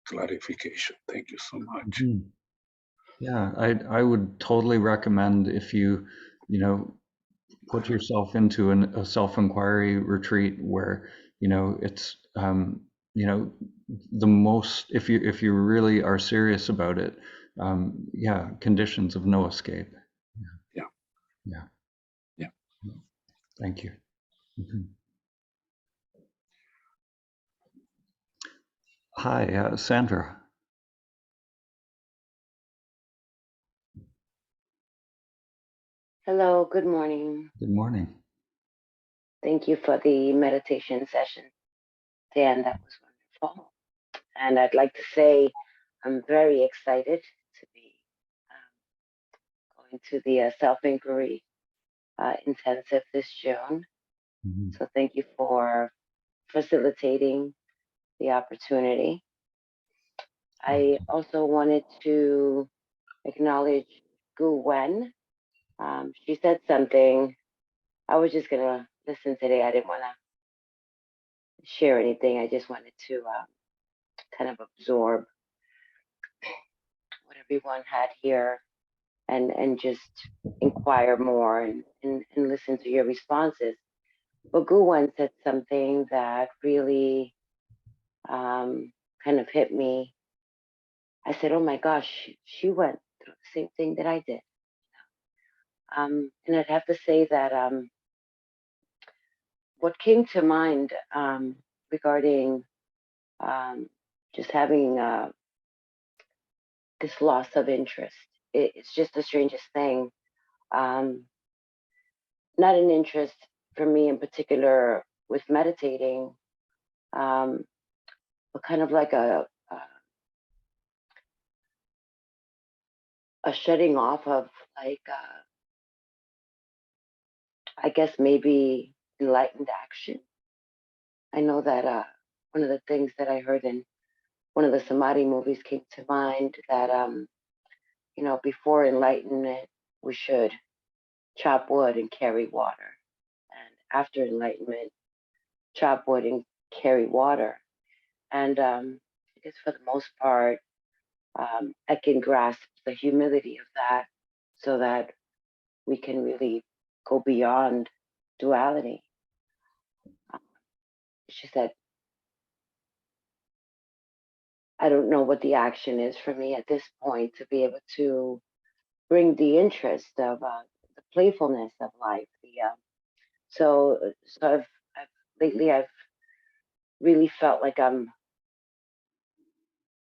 clarification. Thank you so much. Yeah, I would totally recommend, if you put yourself into a self-inquiry retreat where it's the most, if you really are serious about it, conditions of no escape. Yeah. Thank you. Hi, Sandra. Hello, good morning. Good morning. Thank you for the meditation session, Dan. That was wonderful. And I'd like to say I'm very excited to be going to the self-inquiry intensive this June. So thank you for facilitating the opportunity. I also wanted to acknowledge Gu Wen. She said something. I was just going to listen today. I didn't want to share anything. I just wanted to kind of absorb what everyone had here and just inquire more and listen to your responses. But Guwan said something that really kind of hit me. I said, oh my gosh, she went through the same thing that I did. And I'd have to say that what came to mind regarding just having this loss of interest, it's just the strangest thing. Not an interest for me in particular with meditating, but kind of like a shutting off of like, I guess maybe enlightened action. I know that one of the things that I heard in one of the Samadhi movies came to mind that, you know, before enlightenment, we should chop wood and carry water. And after enlightenment, chop wood and carry water. And I guess for the most part, I can grasp the humility of that so that we can really go beyond duality. She said, I don't know what the action is for me at this point to be able to bring the interest of the playfulness of life. So lately I've really felt like I'm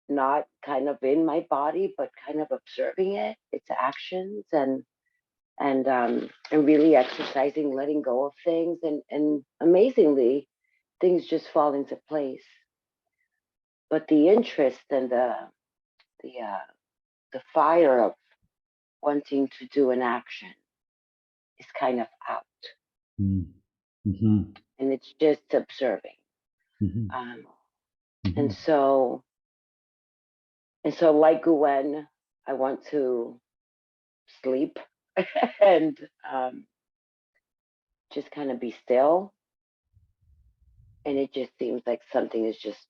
not kind of in my body, but kind of observing it, its actions, and really exercising, letting go of things, and amazingly, things just fall into place. But the interest and the fire of wanting to do an action is kind of out, and it's just observing. And so like Gwen, I want to sleep and just kind of be still. And it just seems like something is just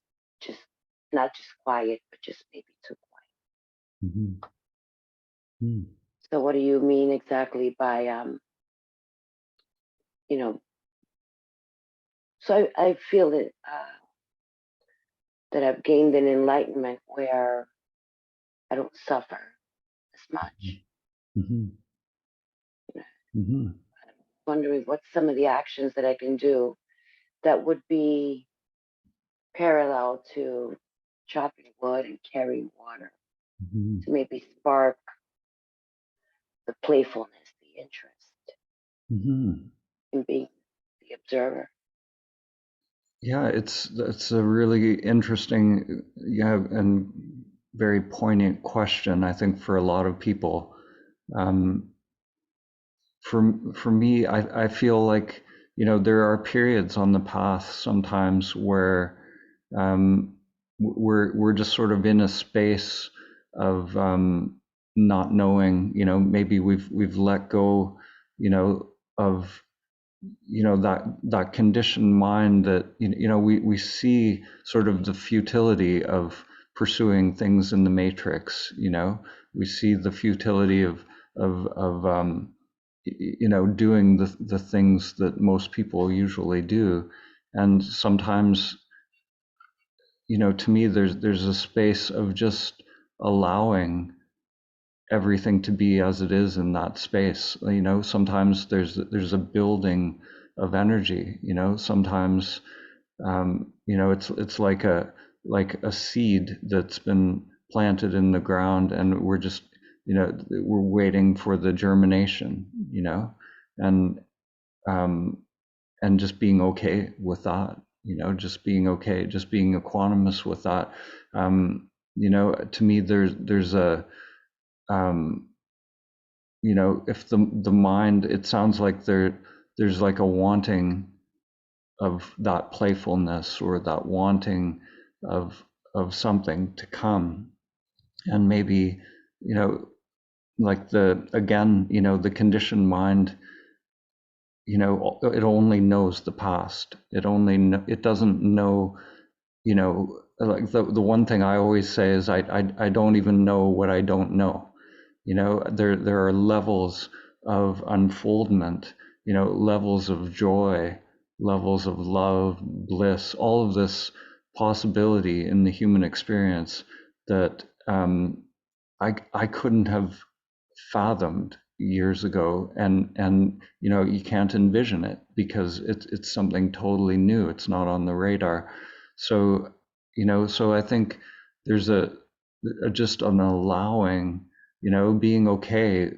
not just quiet, but just maybe too quiet. So what do you mean exactly by, you know, so I feel that, that I've gained an enlightenment where I don't suffer as much. I'm wondering what's some of the actions that I can do that would be parallel to chopping wood and carrying water to maybe spark the playfulness, the interest in being the observer. Yeah, it's a really interesting, and very poignant question, I think, for a lot of people. For me, I feel like, there are periods on the path sometimes where we're just sort of in a space of not knowing, maybe we've let go, of that conditioned mind that we see sort of the futility of pursuing things in the matrix. We see the futility of doing the things that most people usually do, and sometimes to me there's a space of just allowing everything to be as it is in that space. Sometimes there's a building of energy. Sometimes it's like like a seed that's been planted in the ground, and we're just, we're waiting for the germination, and just being okay with that, just being okay, just being equanimous with that. To me, there's a, if the mind, it sounds like there's like a wanting of that playfulness, or that wanting of something to come, and maybe, like the conditioned mind, it only knows the past. It doesn't know, like the one thing I always say is I don't even know what I don't know. There are levels of unfoldment, levels of joy, levels of love, bliss, all of this possibility in the human experience that I couldn't have fathomed years ago, and you can't envision it because it's something totally new. It's not on the radar. So so I think there's just an allowing, being okay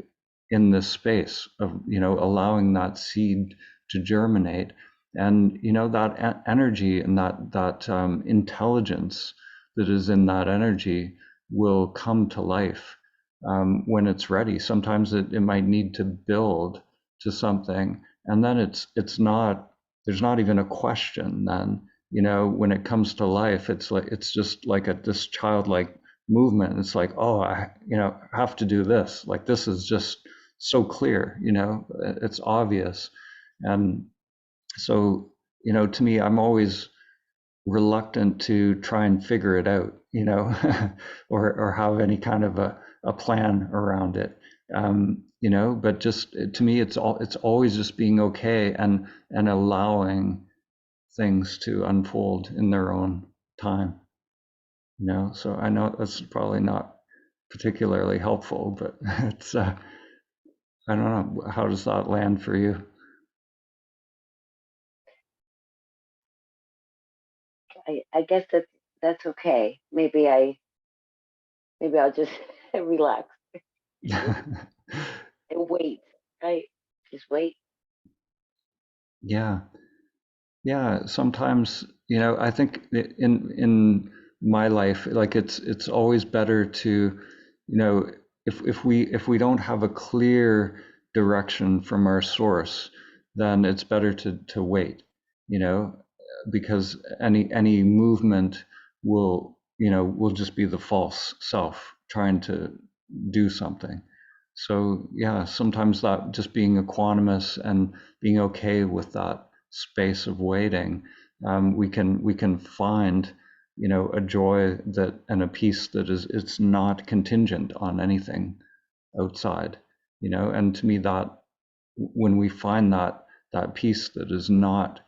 in this space of, allowing that seed to germinate, and that energy and that intelligence that is in that energy will come to life when it's ready. Sometimes it might need to build to something, and then it's not, there's not even a question then, when it comes to life. It's just like this childlike movement. It's like, oh, I have to do this. Like, this is just so clear, it's obvious. And so, to me, I'm always reluctant to try and figure it out, or have any kind of a plan around it. But just, to me, it's always just being okay and allowing things to unfold in their own time. So I know that's probably not particularly helpful, but it's I don't know, how does that land for you? I guess that's okay. Maybe I'll just relax and wait, right? Just wait. Yeah, sometimes, I think in my life, like it's always better to, if we don't have a clear direction from our source, then it's better to wait, because any movement will just be the false self trying to do something. So yeah, sometimes that just being equanimous and being okay with that space of waiting, we can find, a joy that, and a peace that it's not contingent on anything outside, and to me, that when we find that peace that is not,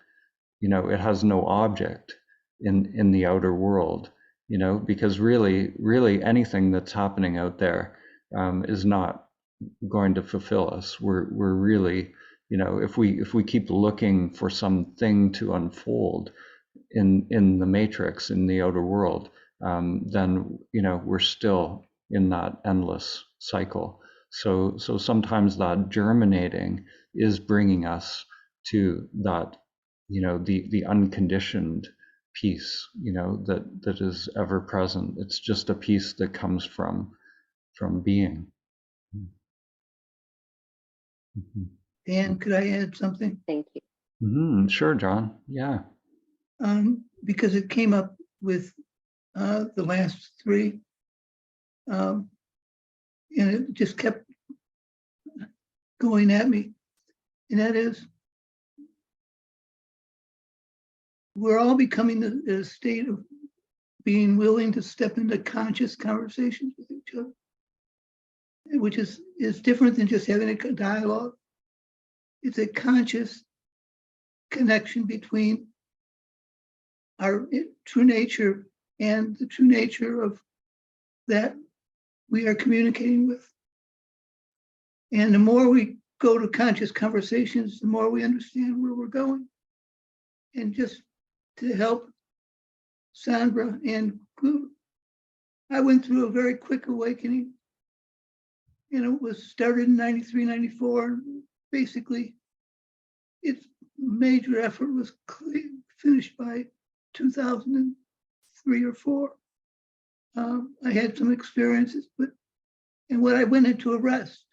it has no object in the outer world, because really anything that's happening out there is not going to fulfill us. We're really, if we keep looking for something to unfold in the matrix, in the outer world, then we're still in that endless cycle. So sometimes that germinating is bringing us to that, the unconditioned peace, that is ever present. It's just a peace that comes from being. Mm-hmm. Dan, could I add something? Thank you. Mm-hmm. Sure, John. Yeah. Because it came up with the last three, and it just kept going at me. And that is, we're all becoming a state of being willing to step into conscious conversations with each other, which is different than just having a dialogue. It's a conscious connection between our true nature and the true nature of that we are communicating with. And the more we go to conscious conversations, the more we understand where we're going. And just to help Sandra and Guru. I went through a very quick awakening, and it was started in 93, 94. Basically, its major effort was finished by 2003 or 4. I had some experiences, and when I went into a rest,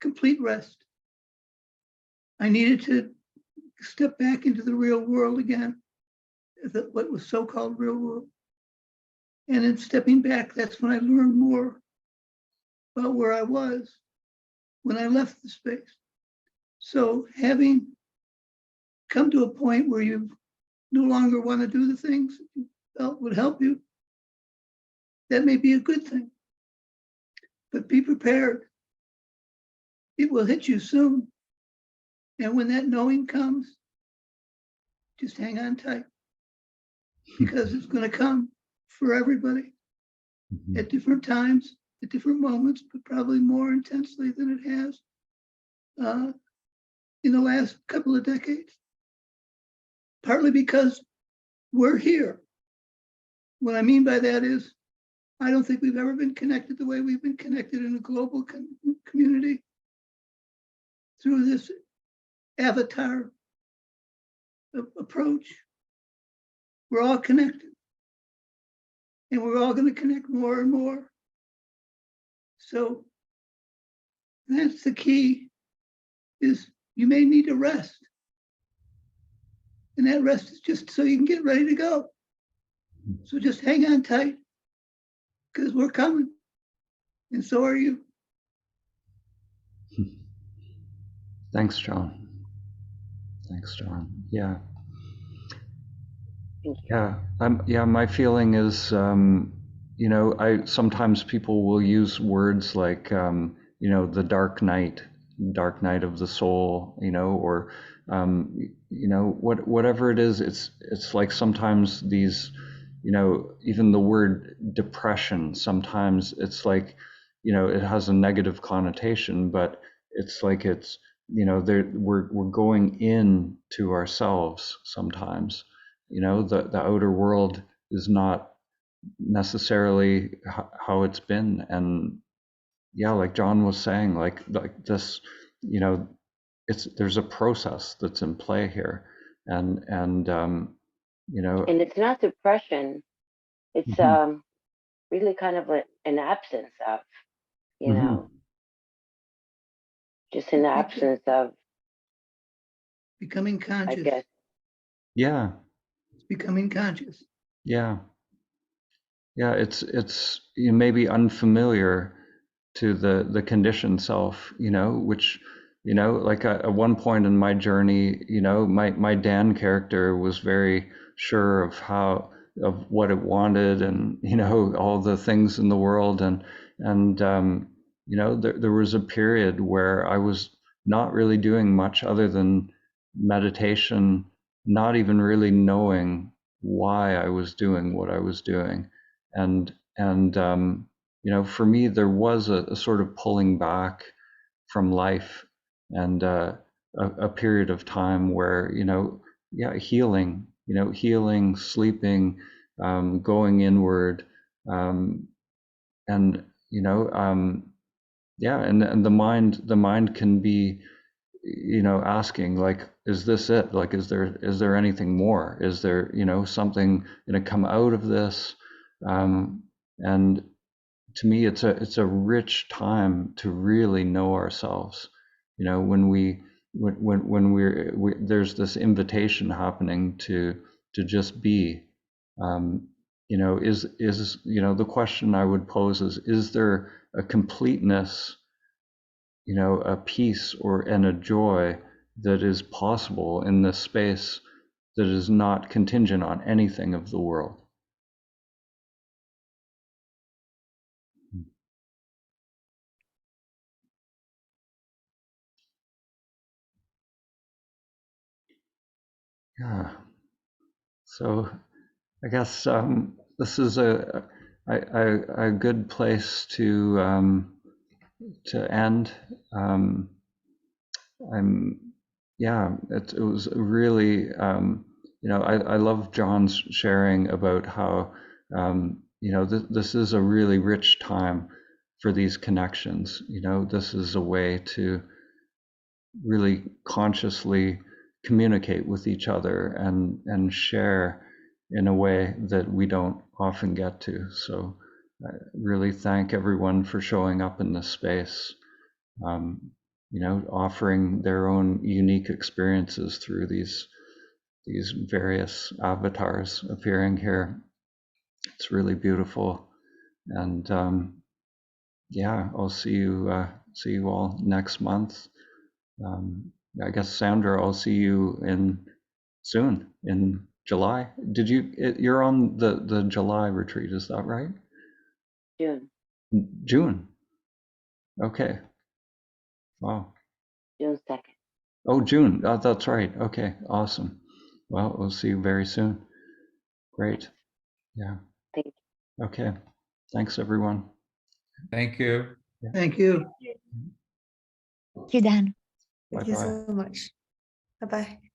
complete rest, I needed to step back into the real world again, what was so-called real world. And in stepping back, that's when I learned more about where I was when I left the space. So having come to a point where you no longer want to do the things you felt would help you, that may be a good thing. But be prepared. It will hit you soon. And when that knowing comes, just hang on tight, because it's going to come for everybody at different times, at different moments, but probably more intensely than it has in the last couple of decades. Partly because we're here. What I mean by that is, I don't think we've ever been connected the way we've been connected in a global community through this avatar approach. We're all connected, and we're all going to connect more and more. So that's the key, is you may need to rest. And that rest is just so you can get ready to go. So just hang on tight, because we're coming, and so are you. Thanks, John. Thanks, John. Yeah. Yeah. My feeling is, I sometimes people will use words like, the dark night of the soul, or, whatever it is. It's like sometimes these, even the word depression, sometimes it's like, it has a negative connotation, but it's like we're going in to ourselves sometimes. The outer world is not necessarily how it's been. And yeah, like John was saying, like this, there's a process that's in play here. And And it's not depression. It's really kind of an absence of, just an absence of becoming conscious. I guess. Yeah. It's becoming conscious. Yeah. Yeah, it's maybe unfamiliar to the conditioned self, which, like at one point in my journey, my Dan character was very sure of what it wanted, and all the things in the world, and there was a period where I was not really doing much other than meditation, not even really knowing why I was doing what I was doing. And for me, there was a sort of pulling back from life, and a period of time where, healing, sleeping, going inward, and, and the mind can be, asking, like, is this it? Like, is there anything more? Is there, something going to come out of this? And to me, it's a rich time to really know ourselves. When we're there's this invitation happening to just be. Is the question I would pose is there a completeness, a peace and a joy that is possible in this space that is not contingent on anything of the world? Yeah. So I guess this is a good place to end. It was really I love John's sharing about how, this is a really rich time for these connections. This is a way to really consciously communicate with each other and share in a way that we don't often get to. So I really thank everyone for showing up in this space, offering their own unique experiences through these various avatars appearing here. It's really beautiful. And I'll see you all next month. I guess Sandra, I'll see you soon in July. You're on the July retreat, is that right? June. June. Okay. Wow. June 2nd. Oh, June. Oh, that's right. Okay. Awesome. Well, we'll see you very soon. Great. Yeah. Thank you. Okay. Thanks, everyone. Thank you. Thank you. Thank you, Dan. Thank you Bye-bye. so much. Bye-bye.